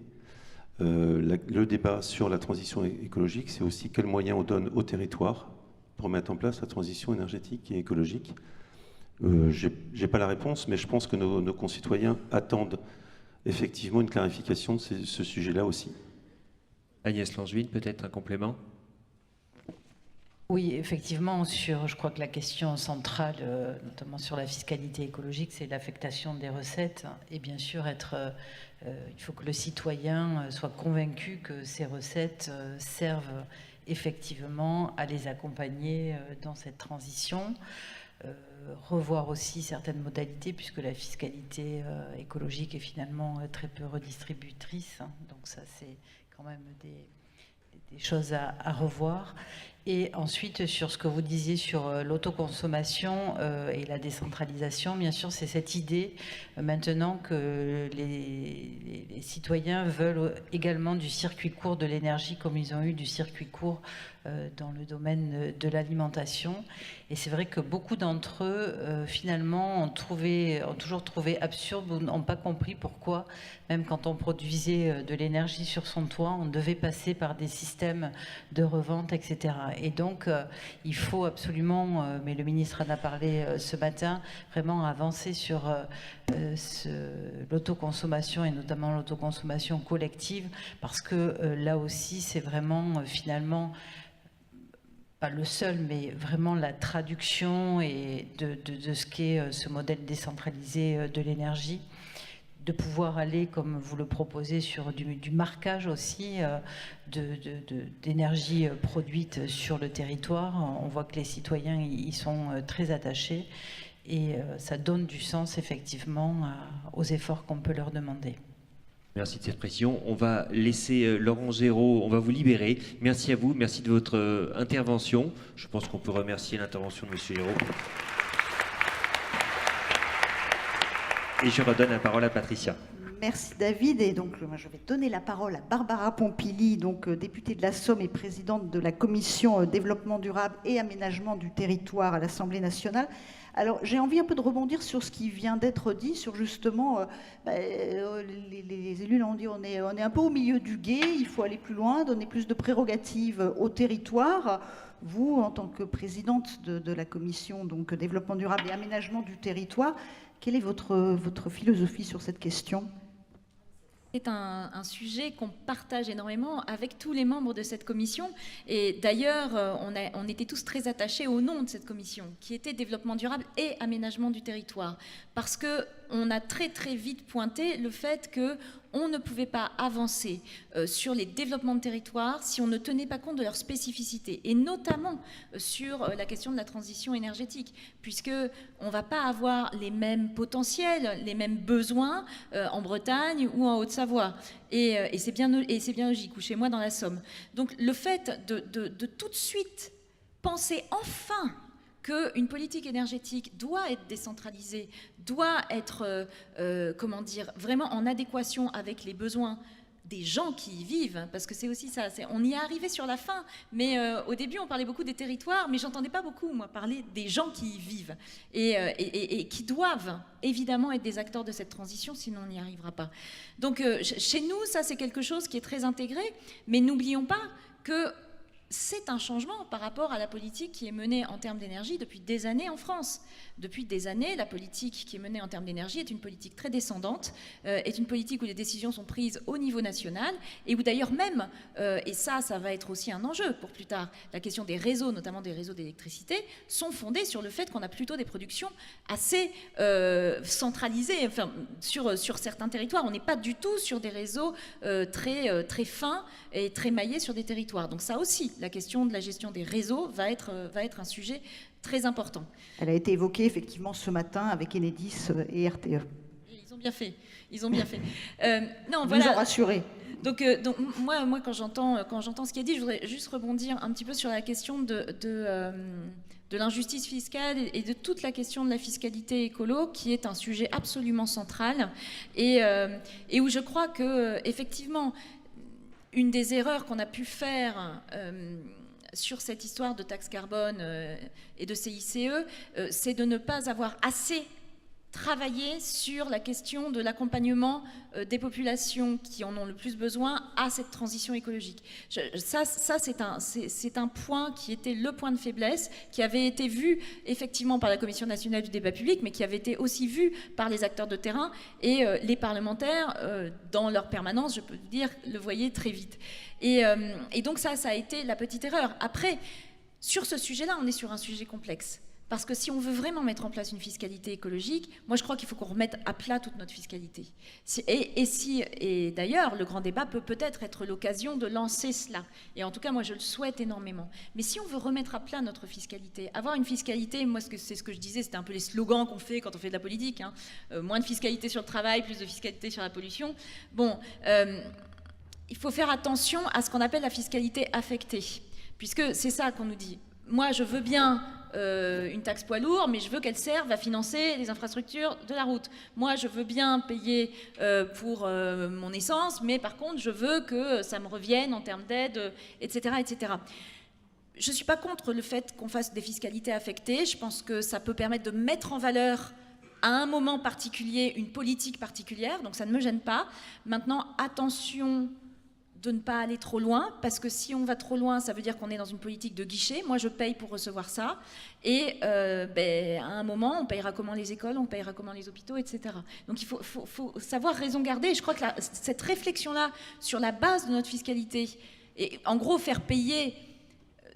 Le débat sur la transition écologique, c'est aussi quels moyens on donne au territoire pour mettre en place la transition énergétique et écologique. Je n'ai pas la réponse, mais je pense que nos concitoyens attendent effectivement une clarification de ce sujet-là aussi. Agnès Langevin, peut-être un complément? Oui, effectivement, je crois que la question centrale, notamment sur la fiscalité écologique, c'est l'affectation des recettes. Et bien sûr, il faut que le citoyen soit convaincu que ces recettes servent effectivement à les accompagner dans cette transition. Revoir aussi certaines modalités, puisque la fiscalité écologique est finalement très peu redistributrice. Donc ça, c'est quand même des choses à revoir. Et ensuite, sur ce que vous disiez sur l'autoconsommation et la décentralisation, bien sûr, c'est cette idée maintenant que les citoyens veulent également du circuit court de l'énergie, comme ils ont eu du circuit court dans le domaine de l'alimentation. Et c'est vrai que beaucoup d'entre eux, finalement, ont toujours trouvé absurde ou n'ont pas compris pourquoi, même quand on produisait de l'énergie sur son toit, on devait passer par des systèmes de revente, etc. Et donc, il faut absolument, mais le ministre en a parlé ce matin, vraiment avancer sur l'autoconsommation et notamment l'autoconsommation collective, parce que là aussi, c'est vraiment finalement pas le seul, mais vraiment la traduction et de ce qu'est ce modèle décentralisé de l'énergie. De pouvoir aller, comme vous le proposez, sur du marquage aussi d'énergie produite sur le territoire. On voit que les citoyens y sont très attachés et ça donne du sens effectivement aux efforts qu'on peut leur demander. Merci de cette précision. On va laisser Laurent Géraud, on va vous libérer. Merci à vous, merci de votre intervention. Je pense qu'on peut remercier l'intervention de M. Géraud. Et je redonne la parole à Patricia. Merci David. Et donc, je vais donner la parole à Barbara Pompili, donc députée de la Somme et présidente de la commission développement durable et aménagement du territoire à l'Assemblée nationale. Alors, j'ai envie un peu de rebondir sur ce qui vient d'être dit, sur justement, les élus l'ont dit, on est un peu au milieu du gué, il faut aller plus loin, donner plus de prérogatives au territoire. Vous, en tant que présidente de la commission donc, développement durable et aménagement du territoire, quelle est votre philosophie sur cette question ? C'est un sujet qu'on partage énormément avec tous les membres de cette commission. Et d'ailleurs, on était tous très attachés au nom de cette commission, qui était développement durable et aménagement du territoire. Parce qu'on a très très vite pointé le fait qu'on ne pouvait pas avancer sur les développements de territoire si on ne tenait pas compte de leurs spécificités, et notamment sur la question de la transition énergétique, puisqu'on ne va pas avoir les mêmes potentiels, les mêmes besoins en Bretagne ou en Haute-Savoie. Et c'est bien logique, ou chez moi dans la Somme. Donc le fait de tout de suite penser enfin qu'une politique énergétique doit être décentralisée, doit être, vraiment en adéquation avec les besoins des gens qui y vivent, parce que c'est aussi ça, on y est arrivé sur la fin, mais au début on parlait beaucoup des territoires, mais j'entendais pas beaucoup, moi, parler des gens qui y vivent, et qui doivent évidemment être des acteurs de cette transition, sinon on n'y arrivera pas. Donc chez nous, ça c'est quelque chose qui est très intégré, mais n'oublions pas que c'est un changement par rapport à la politique qui est menée en termes d'énergie depuis des années en France. Depuis des années, la politique qui est menée en termes d'énergie est une politique très descendante, est une politique où les décisions sont prises au niveau national, et où d'ailleurs même, et ça va être aussi un enjeu pour plus tard, la question des réseaux, notamment des réseaux d'électricité, sont fondées sur le fait qu'on a plutôt des productions assez centralisées, enfin, sur certains territoires. On n'est pas du tout sur des réseaux très fins et très maillés sur des territoires. Donc ça aussi, la question de la gestion des réseaux va être un sujet très important. Elle a été évoquée effectivement ce matin avec Enedis et RTE. Et ils ont bien fait. Non, voilà. Nous ont rassurés. Donc moi quand j'entends ce qui est dit, je voudrais juste rebondir un petit peu sur la question de l'injustice fiscale et de toute la question de la fiscalité écolo, qui est un sujet absolument central et où je crois que effectivement une des erreurs qu'on a pu faire sur cette histoire de taxe carbone et de CICE, c'est de ne pas avoir assez travaillé sur la question de l'accompagnement des populations qui en ont le plus besoin à cette transition écologique. Ça c'est un point qui était le point de faiblesse, qui avait été vu effectivement par la Commission nationale du débat public, mais qui avait été aussi vu par les acteurs de terrain, et les parlementaires, dans leur permanence, je peux vous dire, le voyaient très vite. Et donc ça a été la petite erreur. Après, Sur ce sujet-là, on est sur un sujet complexe. Parce que si on veut vraiment mettre en place une fiscalité écologique, moi je crois qu'il faut qu'on remette à plat toute notre fiscalité. Et d'ailleurs, le grand débat peut peut-être être l'occasion de lancer cela. Et en tout cas, moi je le souhaite énormément. Mais si on veut remettre à plat notre fiscalité, avoir une fiscalité, moi c'est ce que je disais, c'était un peu les slogans qu'on fait quand on fait de la politique, hein. Moins de fiscalité sur le travail, plus de fiscalité sur la pollution. Bon, il faut faire attention à ce qu'on appelle la fiscalité affectée. Puisque c'est ça qu'on nous dit. Moi, je veux bien une taxe poids lourd, mais je veux qu'elle serve à financer les infrastructures de la route. Moi, je veux bien payer pour mon essence, mais par contre, je veux que ça me revienne en termes d'aide, etc., etc. Je ne suis pas contre le fait qu'on fasse des fiscalités affectées. Je pense que ça peut permettre de mettre en valeur à un moment particulier une politique particulière, donc ça ne me gêne pas. Maintenant, attention de ne pas aller trop loin, parce que si on va trop loin, ça veut dire qu'on est dans une politique de guichet. Moi, je paye pour recevoir ça, et à un moment, on payera comment les écoles, on payera comment les hôpitaux, etc. Donc il faut savoir raison garder, et je crois que cette réflexion-là, sur la base de notre fiscalité, et en gros faire payer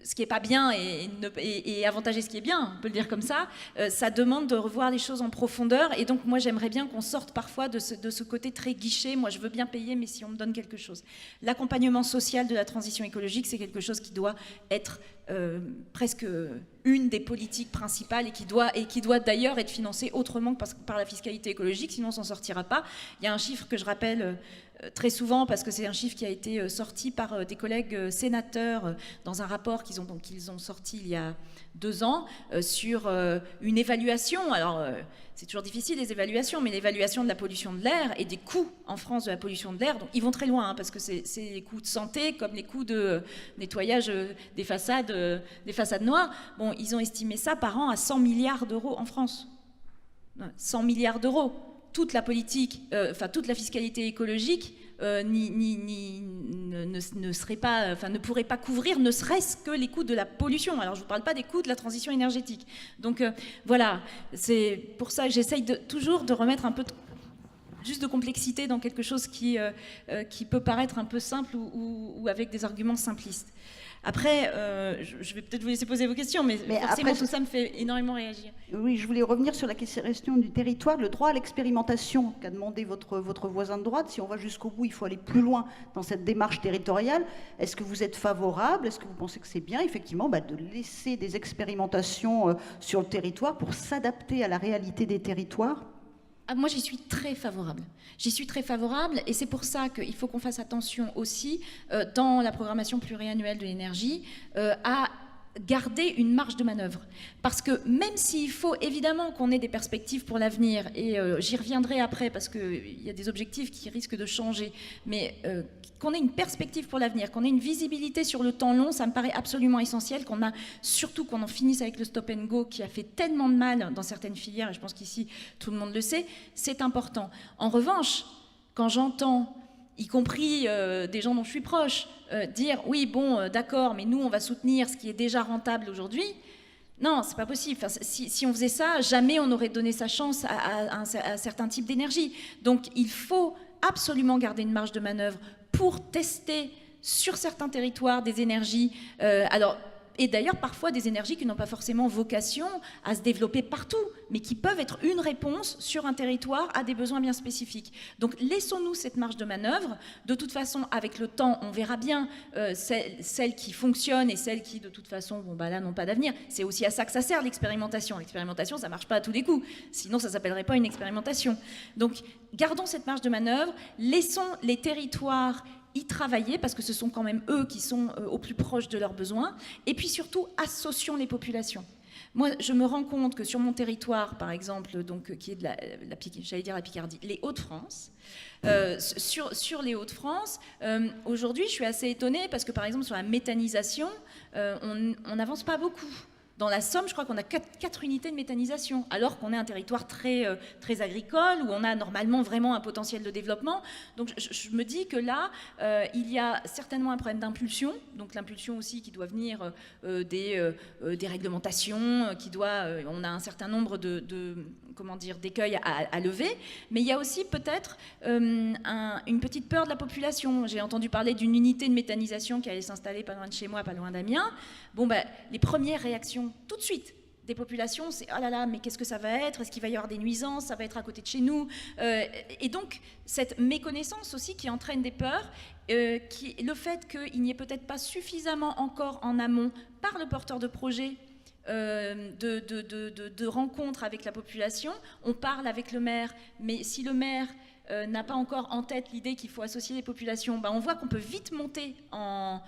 ce qui n'est pas bien et avantager ce qui est bien, on peut le dire comme ça, ça demande de revoir les choses en profondeur. Et donc, moi, j'aimerais bien qu'on sorte parfois de ce côté très guichet. Moi, je veux bien payer, mais si on me donne quelque chose. L'accompagnement social de la transition écologique, c'est quelque chose qui doit être presque une des politiques principales et qui doit d'ailleurs être financée autrement que par la fiscalité écologique, sinon on ne s'en sortira pas. Il y a un chiffre que je rappelle très souvent, parce que c'est un chiffre qui a été sorti par des collègues sénateurs dans un rapport qu'ils ont sorti il y a 2 ans sur une évaluation. Alors, c'est toujours difficile les évaluations, mais l'évaluation de la pollution de l'air et des coûts en France de la pollution de l'air, donc ils vont très loin, hein, parce que c'est les coûts de santé comme les coûts de nettoyage des façades noires. Bon, ils ont estimé ça par an à 100 milliards d'euros en France. 100 milliards d'euros. Toute la politique, toute la fiscalité écologique ne pourrait pas couvrir ne serait-ce que les coûts de la pollution. Alors je ne vous parle pas des coûts de la transition énergétique. Donc voilà, c'est pour ça que j'essaye toujours de remettre un peu juste de complexité dans quelque chose qui peut paraître un peu simple ou avec des arguments simplistes. Après, je vais peut-être vous laisser poser vos questions, mais forcément, tout ça me fait énormément réagir. Oui, je voulais revenir sur la question du territoire, le droit à l'expérimentation qu'a demandé votre voisin de droite. Si on va jusqu'au bout, il faut aller plus loin dans cette démarche territoriale. Est-ce que vous êtes favorable? Est-ce que vous pensez que c'est bien, effectivement, de laisser des expérimentations sur le territoire pour s'adapter à la réalité des territoires? Moi, j'y suis très favorable. J'y suis très favorable, et c'est pour ça qu'il faut qu'on fasse attention aussi, dans la programmation pluriannuelle de l'énergie, à garder une marge de manœuvre. Parce que même s'il faut évidemment qu'on ait des perspectives pour l'avenir, et j'y reviendrai après parce qu'il y a des objectifs qui risquent de changer, mais qu'on ait une perspective pour l'avenir, qu'on ait une visibilité sur le temps long, ça me paraît absolument essentiel, surtout qu'on en finisse avec le stop and go qui a fait tellement de mal dans certaines filières, et je pense qu'ici tout le monde le sait, c'est important. En revanche, quand j'entends y compris des gens dont je suis proche, dire oui, bon, d'accord, mais nous, on va soutenir ce qui est déjà rentable aujourd'hui. Non, c'est pas possible. Enfin, si on faisait ça, jamais on aurait donné sa chance à certains types d'énergie. Donc, il faut absolument garder une marge de manœuvre pour tester sur certains territoires des énergies. Et d'ailleurs, parfois, des énergies qui n'ont pas forcément vocation à se développer partout, mais qui peuvent être une réponse sur un territoire à des besoins bien spécifiques. Donc, laissons-nous cette marge de manœuvre. De toute façon, avec le temps, on verra bien celles qui fonctionnent et celles qui, de toute façon, là, n'ont pas d'avenir. C'est aussi à ça que ça sert, l'expérimentation. L'expérimentation, ça ne marche pas à tous les coups. Sinon, ça ne s'appellerait pas une expérimentation. Donc, gardons cette marge de manœuvre. Laissons les territoires y travailler, parce que ce sont quand même eux qui sont au plus proche de leurs besoins, et puis surtout associons les populations. Moi, je me rends compte que sur mon territoire, par exemple, qui est de la Picardie, les Hauts-de-France, sur les Hauts-de-France, aujourd'hui, je suis assez étonnée parce que, par exemple, sur la méthanisation, on n'avance pas beaucoup. Dans la Somme, je crois qu'on a 4 unités de méthanisation, alors qu'on est un territoire très, très agricole, où on a normalement vraiment un potentiel de développement. Donc je me dis que là, il y a certainement un problème d'impulsion, donc l'impulsion aussi qui doit venir des réglementations, on a un certain nombre d'écueils à lever, mais il y a aussi peut-être une petite peur de la population. J'ai entendu parler d'une unité de méthanisation qui allait s'installer pas loin de chez moi, pas loin d'Amiens. Bon, les premières réactions, tout de suite, des populations, c'est « oh là là, mais qu'est-ce que ça va être? Est-ce qu'il va y avoir des nuisances? Ça va être à côté de chez nous ?» Et donc, cette méconnaissance aussi qui entraîne des peurs, le fait qu'il n'y ait peut-être pas suffisamment encore en amont par le porteur de projet de rencontres avec la population. On parle avec le maire, mais si le maire n'a pas encore en tête l'idée qu'il faut associer les populations, on voit qu'on peut vite monter en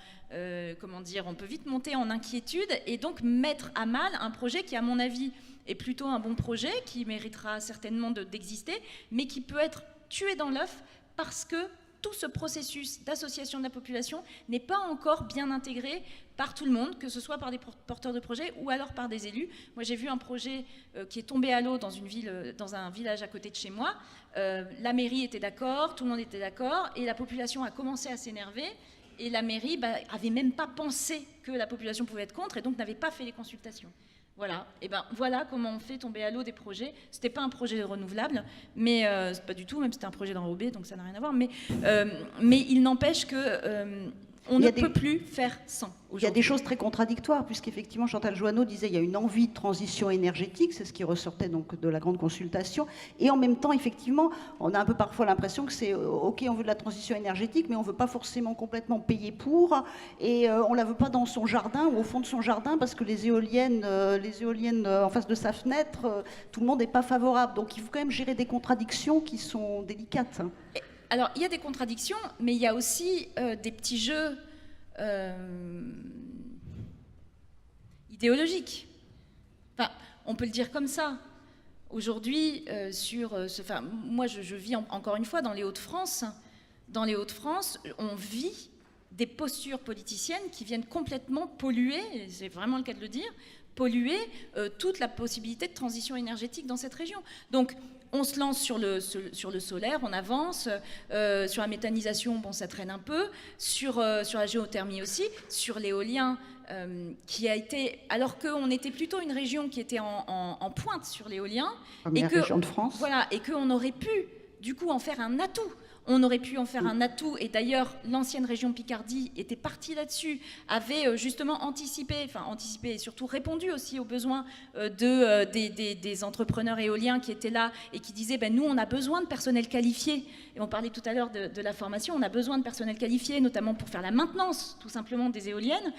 inquiétude et donc mettre à mal un projet qui, à mon avis, est plutôt un bon projet, qui méritera certainement d'exister, mais qui peut être tué dans l'œuf parce que tout ce processus d'association de la population n'est pas encore bien intégré par tout le monde, que ce soit par des porteurs de projets ou alors par des élus. Moi, j'ai vu un projet qui est tombé à l'eau dans un village à côté de chez moi. La mairie était d'accord, tout le monde était d'accord, et la population a commencé à s'énerver. Et la mairie avait même pas pensé que la population pouvait être contre, et donc n'avait pas fait les consultations. Voilà, et voilà comment on fait tomber à l'eau des projets. C'était pas un projet renouvelable, mais c'est pas du tout, même c'était un projet d'enrobé, donc ça n'a rien à voir. Mais il n'empêche que on ne peut plus faire sans. Il y a des choses très contradictoires, puisqu'effectivement, Chantal Joanneau disait qu'il y a une envie de transition énergétique, c'est ce qui ressortait donc de la grande consultation, et en même temps, effectivement, on a un peu parfois l'impression que c'est ok, on veut de la transition énergétique, mais on ne veut pas forcément complètement payer pour, et on ne la veut pas dans son jardin ou au fond de son jardin, parce que les éoliennes en face de sa fenêtre, tout le monde n'est pas favorable. Donc il faut quand même gérer des contradictions qui sont délicates. Alors, il y a des contradictions, mais il y a aussi des petits jeux idéologiques. Enfin, on peut le dire comme ça. Aujourd'hui, moi, je vis encore une fois dans les Hauts-de-France. Dans les Hauts-de-France, on vit des postures politiciennes qui viennent complètement polluer, c'est vraiment le cas de le dire, polluer toute la possibilité de transition énergétique dans cette région. Donc, on se lance sur le solaire, on avance, sur la méthanisation, ça traîne un peu, sur la géothermie aussi, sur l'éolien, qui a été, alors qu'on était plutôt une région qui était en pointe sur l'éolien, région de France. Voilà, et qu'on aurait pu, du coup, en faire un atout. On aurait pu en faire un atout, et d'ailleurs l'ancienne région Picardie était partie là-dessus, avait justement anticipé et surtout répondu aussi aux besoins des entrepreneurs éoliens qui étaient là et qui disaient nous on a besoin de personnel qualifié, et on parlait tout à l'heure de la formation, on a besoin de personnel qualifié notamment pour faire la maintenance tout simplement des éoliennes.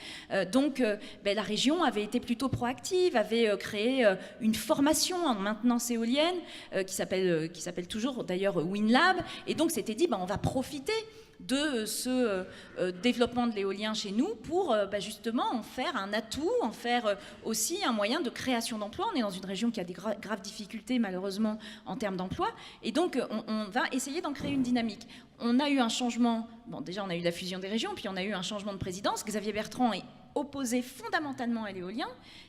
Donc la région avait été plutôt proactive, avait créé une formation en maintenance éolienne qui s'appelle toujours d'ailleurs WinLab, et donc c'était dit on va profiter de ce développement de l'éolien chez nous pour justement en faire un atout, en faire aussi un moyen de création d'emplois. On est dans une région qui a des graves difficultés malheureusement en termes d'emploi, et donc on va essayer d'en créer une dynamique. On a eu un changement, déjà on a eu la fusion des régions, puis on a eu un changement de présidence. Xavier Bertrand est opposé fondamentalement à l'éolien,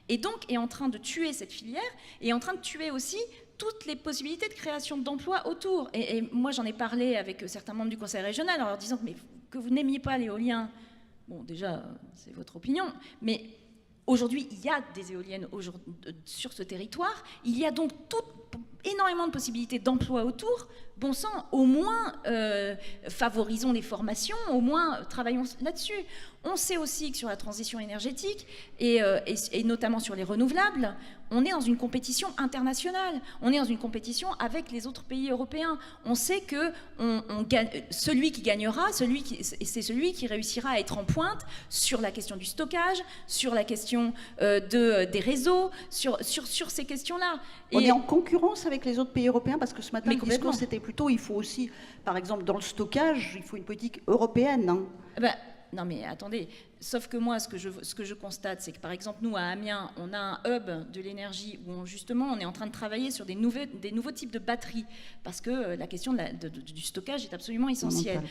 et donc est en train de tuer cette filière, et est en train de tuer aussi toutes les possibilités de création d'emplois autour. Et moi, j'en ai parlé avec certains membres du conseil régional en leur disant que vous n'aimiez pas l'éolien. Bon, déjà, c'est votre opinion, mais aujourd'hui, il y a des éoliennes sur ce territoire. Il y a donc énormément de possibilités d'emploi autour. Bon sang, au moins favorisons les formations, au moins travaillons là-dessus. On sait aussi que sur la transition énergétique et notamment sur les renouvelables, on est dans une compétition internationale. On est dans une compétition avec les autres pays européens. On sait que celui qui gagnera, c'est celui qui réussira à être en pointe sur la question du stockage, sur la question des réseaux, sur ces questions-là. On est en concurrence avec les autres pays européens, parce que ce matin, le discours, c'était plutôt, il faut aussi, par exemple, dans le stockage, il faut une politique européenne. Non mais attendez, sauf que moi, ce que je constate, c'est que par exemple, nous, à Amiens, on a un hub de l'énergie où justement, on est en train de travailler sur des nouveaux types de batteries, parce que la question du stockage est absolument essentielle.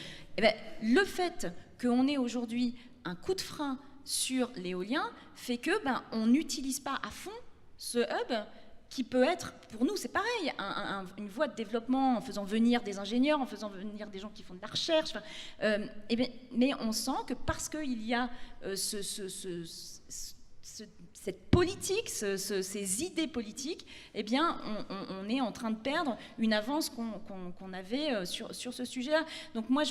Le fait qu'on ait aujourd'hui un coup de frein sur l'éolien fait que on n'utilise pas à fond ce hub qui peut être, pour nous, c'est pareil, une voie de développement en faisant venir des ingénieurs, en faisant venir des gens qui font de la recherche. Mais on sent que parce qu'il y a cette politique, ces idées politiques, on est en train de perdre une avance qu'on avait sur ce sujet-là. Donc moi,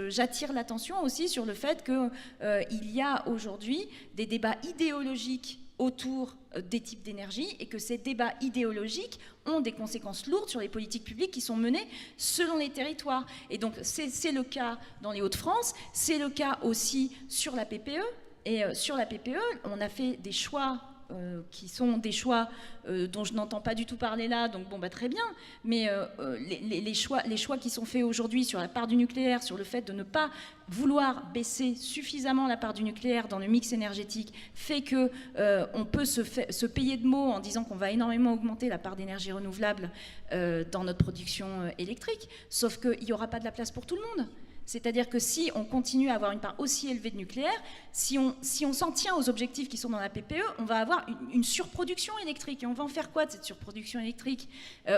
j'attire l'attention aussi sur le fait qu'il y a aujourd'hui des débats idéologiques autour des types d'énergie et que ces débats idéologiques ont des conséquences lourdes sur les politiques publiques qui sont menées selon les territoires. Et donc c'est le cas dans les Hauts-de-France, c'est le cas aussi sur la PPE. Et sur la PPE, on a fait des choix qui sont des choix dont je n'entends pas du tout parler là, donc très bien, mais les choix qui sont faits aujourd'hui sur la part du nucléaire, sur le fait de ne pas vouloir baisser suffisamment la part du nucléaire dans le mix énergétique, fait que on peut se payer de mots en disant qu'on va énormément augmenter la part d'énergie renouvelable dans notre production électrique, sauf qu'il n'y aura pas de la place pour tout le monde. C'est-à-dire que si on continue à avoir une part aussi élevée de nucléaire, si on s'en tient aux objectifs qui sont dans la PPE, on va avoir une surproduction électrique. Et on va en faire quoi de cette surproduction électrique ?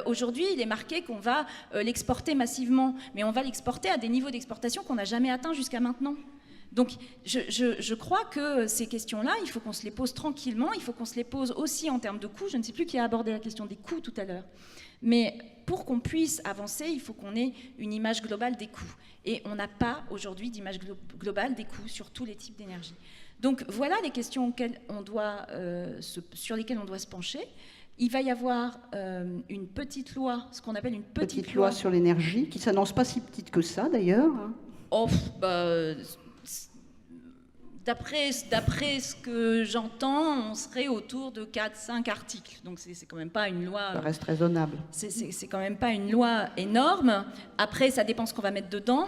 Aujourd'hui, il est marqué qu'on va l'exporter massivement, mais on va l'exporter à des niveaux d'exportation qu'on n'a jamais atteints jusqu'à maintenant. Donc je crois que ces questions-là, il faut qu'on se les pose tranquillement, il faut qu'on se les pose aussi en termes de coûts. Je ne sais plus qui a abordé la question des coûts tout à l'heure. Mais pour qu'on puisse avancer, il faut qu'on ait une image globale des coûts. Et on n'a pas aujourd'hui d'image globale des coûts sur tous les types d'énergie. Donc voilà les questions sur lesquelles on doit se pencher. Il va y avoir une petite loi, ce qu'on appelle une petite loi sur l'énergie, qui ne s'annonce pas si petite que ça d'ailleurs. D'après ce que j'entends, on serait autour de 4-5 articles. Donc c'est quand même pas une loi... Ça reste raisonnable. C'est quand même pas une loi énorme. Après, ça dépend ce qu'on va mettre dedans.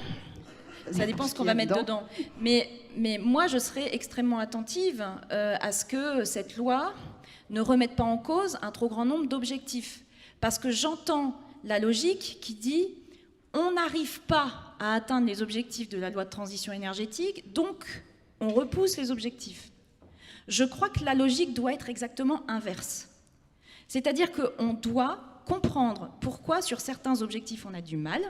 Mais moi, je serais extrêmement attentive à ce que cette loi ne remette pas en cause un trop grand nombre d'objectifs. Parce que j'entends la logique qui dit on n'arrive pas à atteindre les objectifs de la loi de transition énergétique, donc on repousse les objectifs. Je crois que la logique doit être exactement inverse. C'est-à-dire qu'on doit comprendre pourquoi sur certains objectifs on a du mal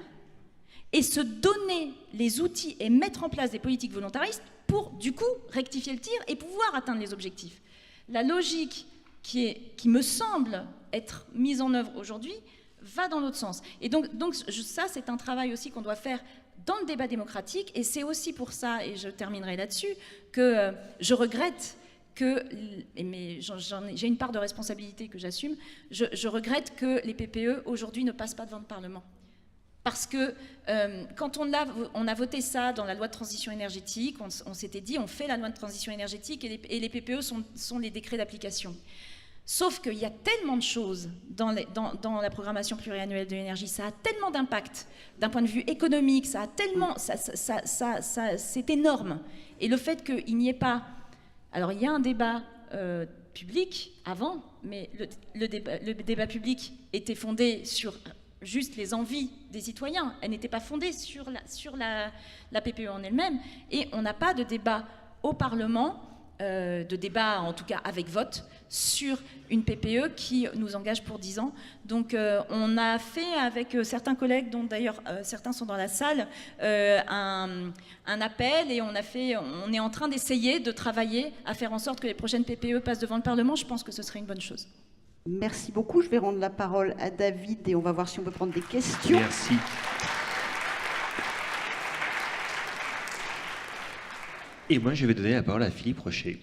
et se donner les outils et mettre en place des politiques volontaristes pour, du coup, rectifier le tir et pouvoir atteindre les objectifs. La logique qui me semble être mise en œuvre aujourd'hui va dans l'autre sens. Et donc ça, c'est un travail aussi qu'on doit faire dans le débat démocratique, et c'est aussi pour ça, et je terminerai là-dessus, que je regrette mais j'ai une part de responsabilité que j'assume, je regrette que les PPE aujourd'hui ne passent pas devant le Parlement. Parce que quand on a voté ça dans la loi de transition énergétique, on s'était dit on fait la loi de transition énergétique et les PPE sont les décrets d'application. Sauf qu'il y a tellement de choses dans la programmation pluriannuelle de l'énergie, ça a tellement d'impact d'un point de vue économique, c'est énorme. Et le fait qu'il n'y ait pas... Alors il y a un débat public avant, mais le débat public était fondé sur juste les envies des citoyens. Elle n'était pas fondée sur la PPE en elle-même. Et on n'a pas de débat au Parlement, de débat en tout cas avec vote, sur une PPE qui nous engage pour 10 ans. Donc on a fait avec certains collègues, dont d'ailleurs certains sont dans la salle, un appel, et on est en train d'essayer de travailler à faire en sorte que les prochaines PPE passent devant le Parlement. Je pense que ce serait une bonne chose. Merci beaucoup. Je vais rendre la parole à David et on va voir si on peut prendre des questions. Merci. Et moi, je vais donner la parole à Philippe Rochet.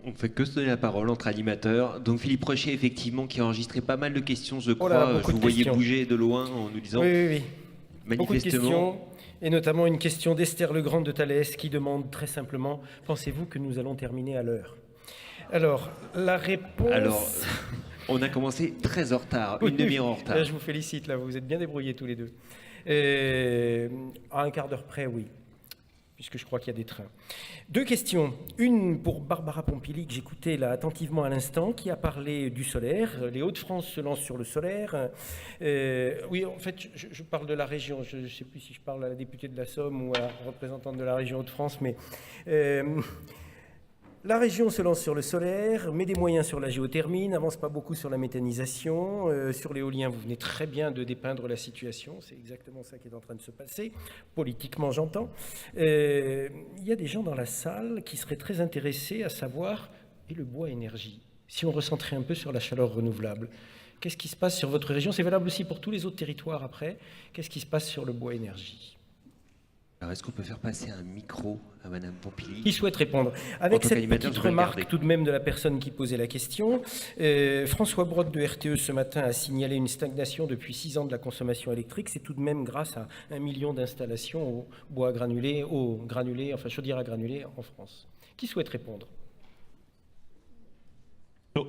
On ne fait que se donner la parole entre animateurs. Donc Philippe Rochet, effectivement, qui a enregistré pas mal de questions, je crois. Je vous voyais bouger de loin en nous disant... Oui. Manifestement... Beaucoup de questions, et notamment une question d'Esther Legrand de Thalès qui demande très simplement « Pensez-vous que nous allons terminer à l'heure ?» Alors, la réponse... Alors, on a commencé très en retard, une demi-heure en retard. Là, je vous félicite, là, vous vous êtes bien débrouillés tous les deux. À un quart d'heure près, oui, puisque je crois qu'il y a des trains. Deux questions. Une pour Barbara Pompili, que j'écoutais là attentivement à l'instant, qui a parlé du solaire. Les Hauts-de-France se lancent sur le solaire. Oui, en fait, je parle de la région. Je ne sais plus si je parle à la députée de la Somme ou à la représentante de la région Hauts-de-France, mais... La région se lance sur le solaire, met des moyens sur la géothermie, n'avance pas beaucoup sur la méthanisation. Sur l'éolien, vous venez très bien de dépeindre la situation. C'est exactement ça qui est en train de se passer. Politiquement, j'entends. Il y a des gens dans la salle qui seraient très intéressés à savoir, et le bois énergie, si on recentrait un peu sur la chaleur renouvelable, qu'est-ce qui se passe sur votre région? C'est valable aussi pour tous les autres territoires après. Qu'est-ce qui se passe sur le bois énergie? Alors, est-ce qu'on peut faire passer un micro à Madame Pompili? Qui souhaite répondre? Avec cette petite remarque tout de même de la personne qui posait la question, François Brotte de RTE ce matin a signalé une stagnation depuis 6 ans de la consommation électrique. C'est tout de même grâce à 1 million d'installations au bois granulé, enfin chaudière à granulés en France. Qui souhaite répondre?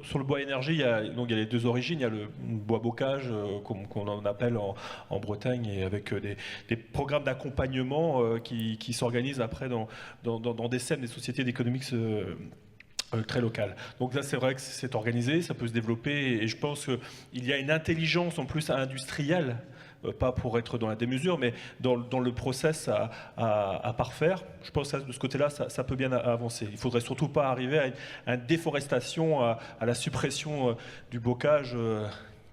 Sur le bois énergie, il y a les deux origines. Il y a le bois bocage, qu'on en appelle en Bretagne, et avec des programmes d'accompagnement qui s'organisent après dans des SEM, des sociétés d'économie très locales. Donc là, c'est vrai que c'est organisé, ça peut se développer, et je pense qu'il y a une intelligence en plus industrielle, pas pour être dans la démesure, mais dans le process à parfaire. Je pense que de ce côté-là, ça peut bien avancer. Il ne faudrait surtout pas arriver à une déforestation, à la suppression du bocage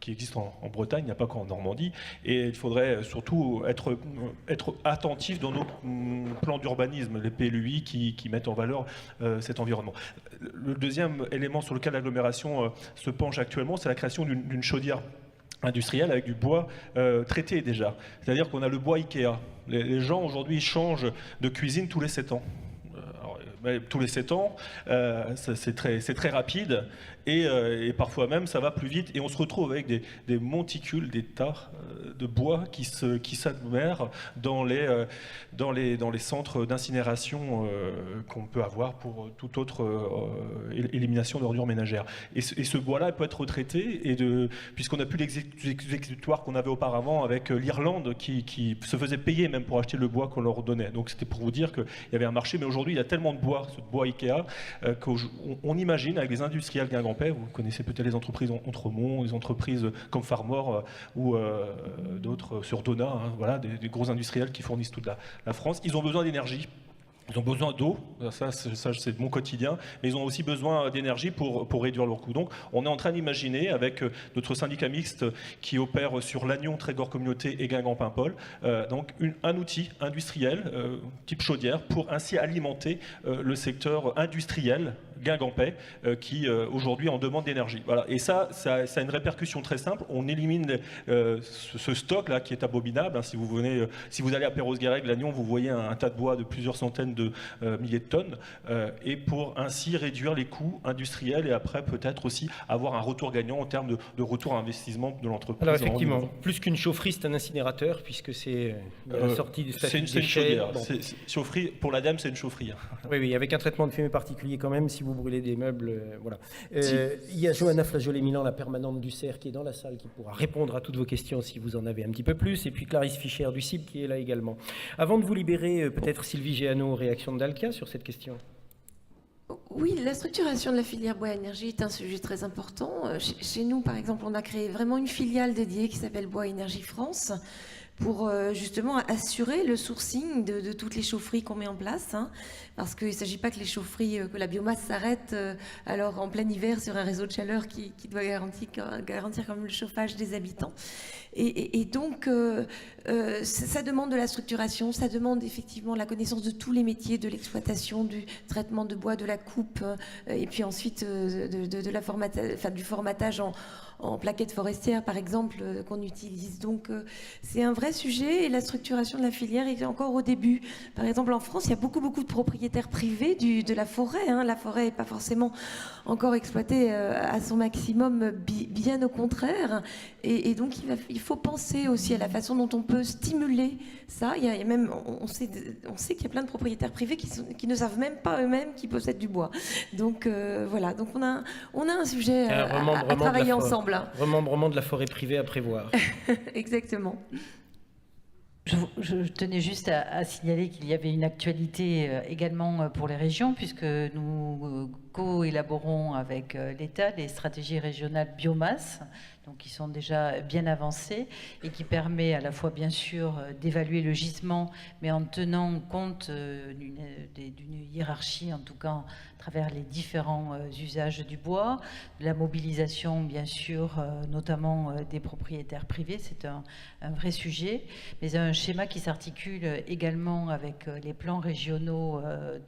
qui existe en Bretagne, il n'y a pas qu'en Normandie. Et il faudrait surtout être attentif dans nos plans d'urbanisme, les PLUI qui mettent en valeur cet environnement. Le deuxième élément sur lequel l'agglomération se penche actuellement, c'est la création d'une chaudière industrielle avec du bois traité déjà. C'est-à-dire qu'on a le bois Ikea. Les gens aujourd'hui changent de cuisine tous les 7 ans. Tous les 7 ans, c'est très rapide, et parfois même ça va plus vite, et on se retrouve avec des monticules, des tas de bois qui s'agglomèrent dans les centres d'incinération qu'on peut avoir pour toute autre élimination d'ordures ménagères. Et ce bois-là peut être retraité, puisqu'on n'a plus l'exécutoire qu'on avait auparavant avec l'Irlande qui se faisait payer même pour acheter le bois qu'on leur donnait. Donc c'était pour vous dire qu'il y avait un marché, mais aujourd'hui il y a tellement de bois, ce bois Ikea, qu'on imagine avec les industriels guingampais, vous connaissez peut-être les entreprises Entremont, les entreprises comme Farmor ou d'autres sur Dona, voilà, des gros industriels qui fournissent toute la France. Ils ont besoin d'énergie. Ils ont besoin d'eau, ça c'est mon quotidien, mais ils ont aussi besoin d'énergie pour réduire leurs coûts. Donc on est en train d'imaginer, avec notre syndicat mixte qui opère sur Lannion, Trégor Communauté et Guingamp-Paimpol, donc un outil industriel, type chaudière, pour ainsi alimenter le secteur industriel guingampais qui aujourd'hui en demande d'énergie. Voilà. Et ça a une répercussion très simple. On élimine ce stock là qui est abominable. Si vous allez à Perros-Guirec, Lannion, vous voyez un tas de bois de plusieurs centaines de milliers de tonnes, et pour ainsi réduire les coûts industriels, et après peut-être aussi avoir un retour gagnant en termes de retour à investissement de l'entreprise. Alors effectivement, plus qu'une chaufferie, c'est un incinérateur, puisque c'est la sortie du statut de déchets. Chaufferie, pour l'ADEME, c'est une chaufferie. Oui, avec un traitement de fumée particulier quand même, si vous brûlez des meubles, voilà. Il y a Johanna Flageolet-Milan, la permanente du CERF, qui est dans la salle, qui pourra répondre à toutes vos questions si vous en avez un petit peu plus, et puis Clarisse Fischer du CIB qui est là également. Avant de vous libérer, peut-être Sylvie Géano, réaction de Dalkia sur cette question. Oui, la structuration de la filière bois énergie est un sujet très important. Chez nous, par exemple, on a créé vraiment une filiale dédiée qui s'appelle Bois Énergie France, pour justement assurer le sourcing de toutes les chaufferies qu'on met en place, parce qu'il ne s'agit pas que les chaufferies, que la biomasse s'arrête alors en plein hiver sur un réseau de chaleur qui doit garantir comme le chauffage des habitants. Et donc, ça demande de la structuration, ça demande effectivement la connaissance de tous les métiers, de l'exploitation, du traitement de bois, de la coupe, et puis ensuite du formatage en plaquettes forestières, par exemple, qu'on utilise. Donc, c'est un vrai sujet, et la structuration de la filière est encore au début. Par exemple, en France, il y a beaucoup de propriétaires privés de la forêt. La forêt n'est pas forcément encore exploitée à son maximum, bien au contraire. Et donc, il faut penser aussi à la façon dont on peut stimuler ça. Il y a même, on sait qu'il y a plein de propriétaires privés qui ne savent même pas eux-mêmes qu'ils possèdent du bois. Donc, voilà. Donc, on a un sujet à travailler ensemble. Remembrement de la forêt privée à prévoir. Exactement. Je tenais juste à signaler qu'il y avait une actualité également pour les régions, puisque nous co-élaborons avec l'État les stratégies régionales biomasse, donc qui sont déjà bien avancées et qui permet à la fois bien sûr d'évaluer le gisement, mais en tenant compte d'une hiérarchie, en tout cas à travers les différents usages du bois, de la mobilisation bien sûr, notamment des propriétaires privés, c'est un vrai sujet, mais un schéma qui s'articule également avec les plans régionaux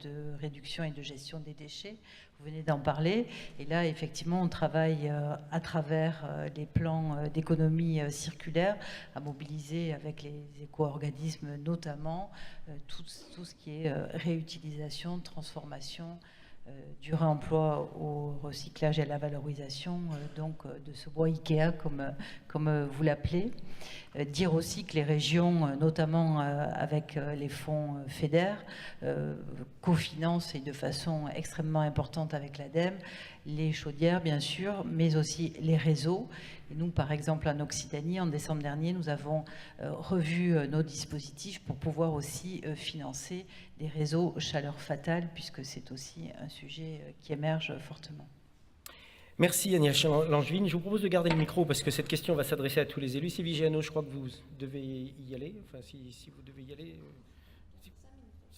de réduction et de gestion des déchets. Vous venez d'en parler, et là effectivement on travaille à travers les plans d'économie circulaire à mobiliser avec les éco-organismes notamment tout ce qui est réutilisation, transformation, du réemploi au recyclage et à la valorisation donc de ce bois IKEA comme vous l'appelez. Dire aussi que les régions, notamment avec les fonds FEDER, cofinancent et de façon extrêmement importante avec l'ADEME les chaudières bien sûr, mais aussi les réseaux. Et nous, par exemple, en Occitanie, en décembre dernier, nous avons revu nos dispositifs pour pouvoir aussi financer des réseaux chaleur fatale, puisque c'est aussi un sujet qui émerge fortement. Merci Agnès Langevin. Je vous propose de garder le micro parce que cette question va s'adresser à tous les élus. Sylvie Giano, je crois que vous devez y aller. Enfin, si vous devez y aller...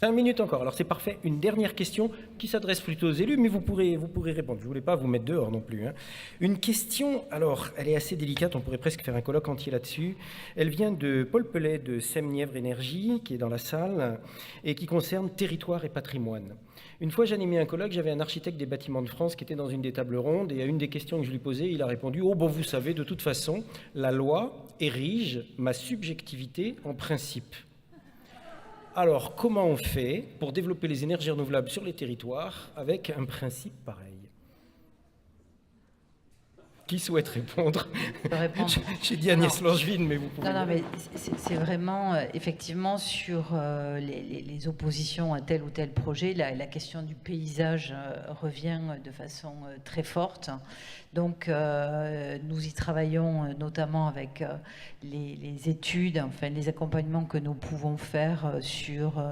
5 minutes encore. Alors c'est parfait. Une dernière question qui s'adresse plutôt aux élus, mais vous pourrez répondre. Je ne voulais pas vous mettre dehors non plus. Hein. Une question, alors elle est assez délicate, on pourrait presque faire un colloque entier là-dessus. Elle vient de Paul Pellet de Semnièvre Énergie, qui est dans la salle, et qui concerne territoire et patrimoine. Une fois, j'animais un colloque, j'avais un architecte des bâtiments de France qui était dans une des tables rondes, et à une des questions que je lui posais, il a répondu « Oh, bon, vous savez, de toute façon, la loi érige ma subjectivité en principe. » Alors, comment on fait pour développer les énergies renouvelables sur les territoires avec un principe pareil? Qui souhaite répondre? J'ai dit Agnès Langevin, mais vous pouvez... Non, mais c'est vraiment, effectivement, sur les oppositions à tel ou tel projet, la question du paysage revient de façon très forte. Donc, nous y travaillons notamment avec les études, enfin, les accompagnements que nous pouvons faire sur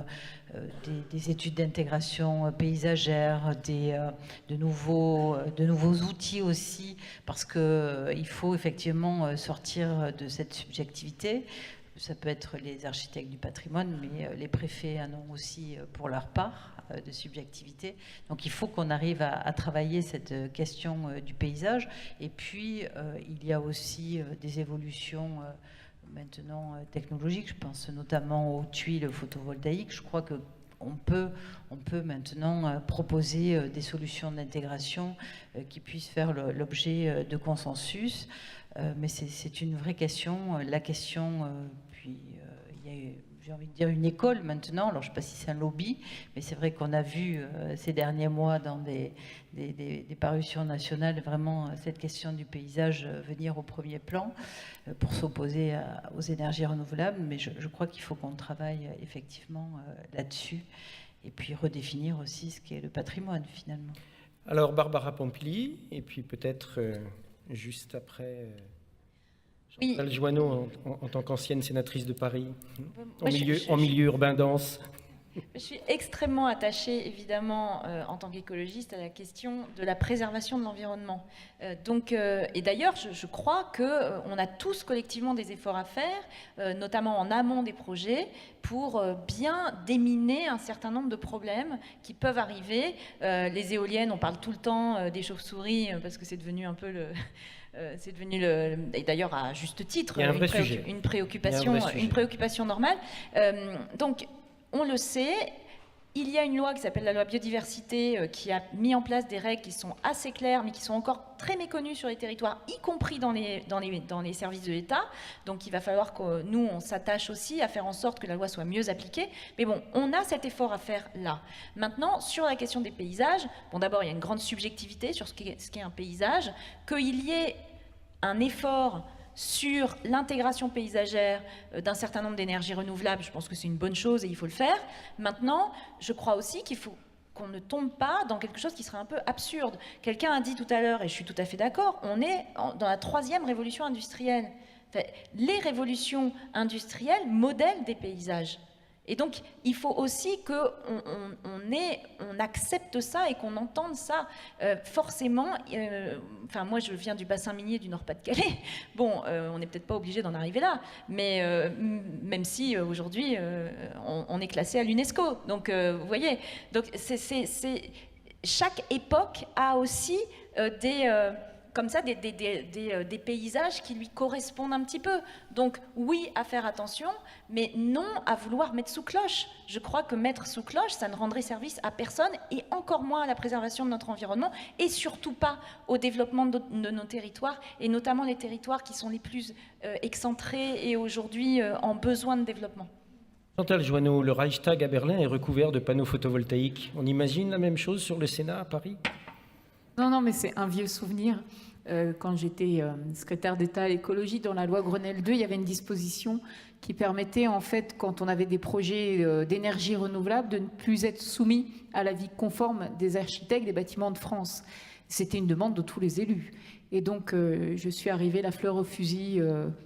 des études d'intégration paysagère, de nouveaux outils aussi, parce qu'il faut effectivement sortir de cette subjectivité. Ça peut être les architectes du patrimoine, mais les préfets en ont aussi pour leur part de subjectivité. Donc il faut qu'on arrive à travailler cette question du paysage. Et puis il y a aussi des évolutions maintenant technologiques. Je pense notamment aux tuiles photovoltaïques. Je crois qu'on peut maintenant proposer des solutions d'intégration qui puissent faire l'objet de consensus. Mais c'est une vraie question. La question, puis il y a, j'ai envie de dire, une école maintenant. Alors je ne sais pas si c'est un lobby, mais c'est vrai qu'on a vu ces derniers mois dans des parutions nationales vraiment cette question du paysage venir au premier plan pour s'opposer aux énergies renouvelables. Mais je crois qu'il faut qu'on travaille effectivement là-dessus et puis redéfinir aussi ce qu'est le patrimoine finalement. Alors Barbara Pompili, et puis peut-être juste après... Chantal Joanneau, en tant qu'ancienne sénatrice de Paris, en milieu urbain dense. Je suis extrêmement attachée, évidemment, en tant qu'écologiste, à la question de la préservation de l'environnement. Et d'ailleurs, je crois qu'on a tous collectivement des efforts à faire, notamment en amont des projets, pour bien déminer un certain nombre de problèmes qui peuvent arriver. Les éoliennes, on parle tout le temps des chauves-souris, parce que c'est devenu un peu et d'ailleurs à juste titre, une préoccupation normale. Donc, on le sait, il y a une loi qui s'appelle la loi biodiversité qui a mis en place des règles qui sont assez claires, mais qui sont encore très méconnues sur les territoires, y compris dans les services de l'État. Donc, il va falloir que nous, on s'attache aussi à faire en sorte que la loi soit mieux appliquée. Mais bon, on a cet effort à faire là. Maintenant, sur la question des paysages, bon, d'abord, il y a une grande subjectivité sur ce qu'est un paysage, qu'il y ait un effort sur l'intégration paysagère d'un certain nombre d'énergies renouvelables, je pense que c'est une bonne chose et il faut le faire. Maintenant, je crois aussi qu'il faut qu'on ne tombe pas dans quelque chose qui serait un peu absurde. Quelqu'un a dit tout à l'heure, et je suis tout à fait d'accord, on est dans la 3e révolution industrielle. Enfin, les révolutions industrielles modèlent des paysages. Et donc, il faut aussi qu'on accepte ça et qu'on entende ça. Forcément, moi je viens du bassin minier du Nord-Pas-de-Calais. Bon, on n'est peut-être pas obligé d'en arriver là, mais même si aujourd'hui on est classé à l'UNESCO. Donc, vous voyez, donc chaque époque a aussi comme ça, des paysages qui lui correspondent un petit peu. Donc oui, à faire attention, mais non à vouloir mettre sous cloche. Je crois que mettre sous cloche, ça ne rendrait service à personne, et encore moins à la préservation de notre environnement, et surtout pas au développement de nos territoires, et notamment les territoires qui sont les plus excentrés et aujourd'hui en besoin de développement. Chantal Joanneau, le Reichstag à Berlin est recouvert de panneaux photovoltaïques. On imagine la même chose sur le Sénat à Paris ? Non, mais c'est un vieux souvenir. Quand j'étais secrétaire d'État à l'écologie, dans la loi Grenelle 2, il y avait une disposition qui permettait, en fait, quand on avait des projets d'énergie renouvelable, de ne plus être soumis à l'avis conforme des architectes des bâtiments de France. C'était une demande de tous les élus. Et donc, je suis arrivée la fleur au fusil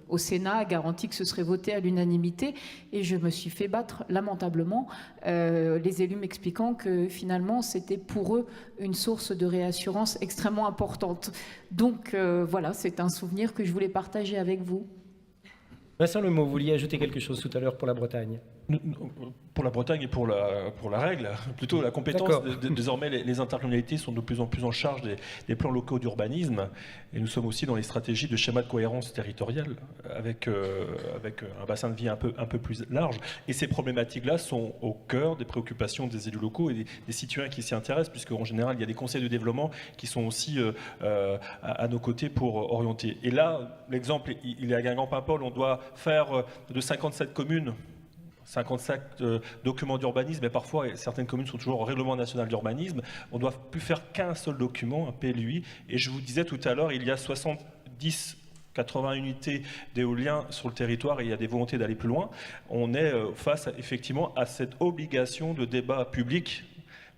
au Sénat, garanti que ce serait voté à l'unanimité, et je me suis fait battre lamentablement, les élus m'expliquant que finalement, c'était pour eux une source de réassurance extrêmement importante. Donc, voilà, c'est un souvenir que je voulais partager avec vous. Vincent Lemot, vous vouliez ajouter quelque chose tout à l'heure pour la Bretagne ? Pour la Bretagne et pour la règle, plutôt la compétence. Désormais, les intercommunalités sont de plus en plus en charge des plans locaux d'urbanisme, et nous sommes aussi dans les stratégies de schéma de cohérence territoriale avec un bassin de vie un peu plus large. Et ces problématiques-là sont au cœur des préoccupations des élus locaux et des citoyens qui s'y intéressent, puisque en général, il y a des conseils de développement qui sont aussi à nos côtés pour orienter. Et là, l'exemple, il est à Guingamp-Paimpol. On doit faire de 57 communes 57 documents d'urbanisme, mais parfois certaines communes sont toujours au règlement national d'urbanisme. On ne doit plus faire qu'un seul document, un PLUI. Et je vous disais tout à l'heure, il y a 80 unités d'éolien sur le territoire et il y a des volontés d'aller plus loin. On est face effectivement à cette obligation de débat public,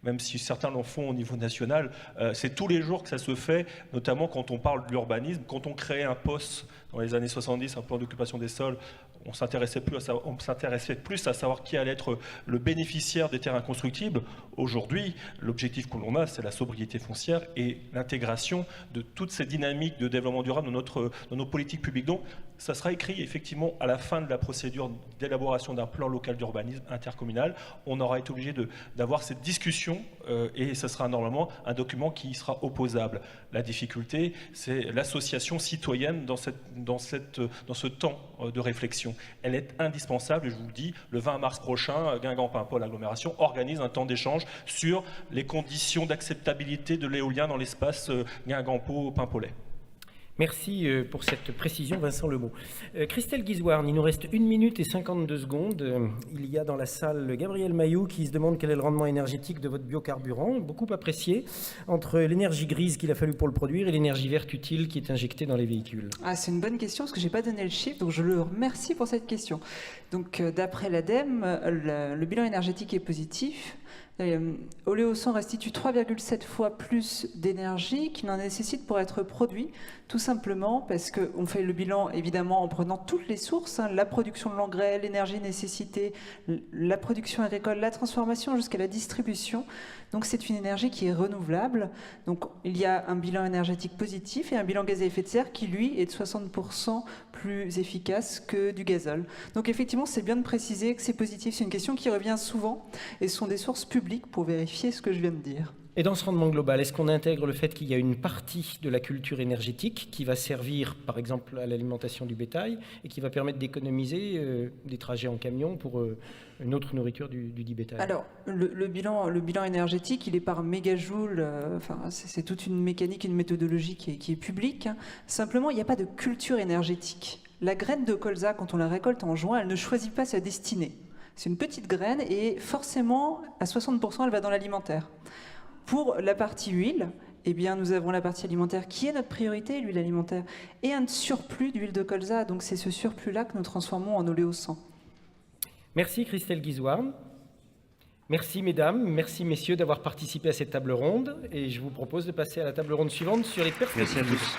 même si certains l'en font au niveau national. C'est tous les jours que ça se fait, notamment quand on parle de l'urbanisme. Quand on crée un POS dans les années 70, un plan d'occupation des sols, on s'intéressait plus à savoir qui allait être le bénéficiaire des terrains constructibles. Aujourd'hui, l'objectif que l'on a, c'est la sobriété foncière et l'intégration de toutes ces dynamiques de développement durable dans nos politiques publiques. Donc, ça sera écrit effectivement à la fin de la procédure d'élaboration d'un plan local d'urbanisme intercommunal. On aura été obligé d'avoir cette discussion et ce sera normalement un document qui sera opposable. La difficulté, c'est l'association citoyenne dans ce temps de réflexion. Elle est indispensable et je vous le dis, le 20 mars prochain, Guingamp-Paimpol Agglomération organise un temps d'échange sur les conditions d'acceptabilité de l'éolien dans l'espace Guingampo-Paimpolais. Merci pour cette précision, Vincent Lemot. Christelle Guizoarn, il nous reste 1 minute et 52 secondes. Il y a dans la salle Gabriel Mailloux qui se demande quel est le rendement énergétique de votre biocarburant, beaucoup apprécié, entre l'énergie grise qu'il a fallu pour le produire et l'énergie verte utile qui est injectée dans les véhicules. C'est une bonne question parce que je n'ai pas donné le chiffre, donc je le remercie pour cette question. Donc, d'après l'ADEME, le bilan énergétique est positif. Oléosan restitue 3,7 fois plus d'énergie qu'il n'en nécessite pour être produit, tout simplement parce qu'on fait le bilan évidemment en prenant toutes les sources, la production de l'engrais, l'énergie nécessitée, la production agricole, la transformation jusqu'à la distribution. Donc c'est une énergie qui est renouvelable. Donc il y a un bilan énergétique positif et un bilan gaz à effet de serre qui lui est de 60% plus efficace que du gazole. Donc effectivement c'est bien de préciser que c'est positif, c'est une question qui revient souvent et ce sont des sources publiques pour vérifier ce que je viens de dire. Et dans ce rendement global, est-ce qu'on intègre le fait qu'il y a une partie de la culture énergétique qui va servir, par exemple, à l'alimentation du bétail et qui va permettre d'économiser des trajets en camion pour une autre nourriture du dit bétail? Alors, le bilan énergétique, il est par mégajoule. C'est toute une mécanique, une méthodologie qui est publique. Simplement, il n'y a pas de culture énergétique. La graine de colza, quand on la récolte en juin, elle ne choisit pas sa destinée. C'est une petite graine et forcément, à 60%, elle va dans l'alimentaire. Pour la partie huile, eh bien, nous avons la partie alimentaire qui est notre priorité, l'huile alimentaire, et un surplus d'huile de colza. Donc c'est ce surplus-là que nous transformons en oléosan. Merci Christelle Guizoarn. Merci mesdames, merci messieurs d'avoir participé à cette table ronde. Et je vous propose de passer à la table ronde suivante sur les perspectives. Merci à tous.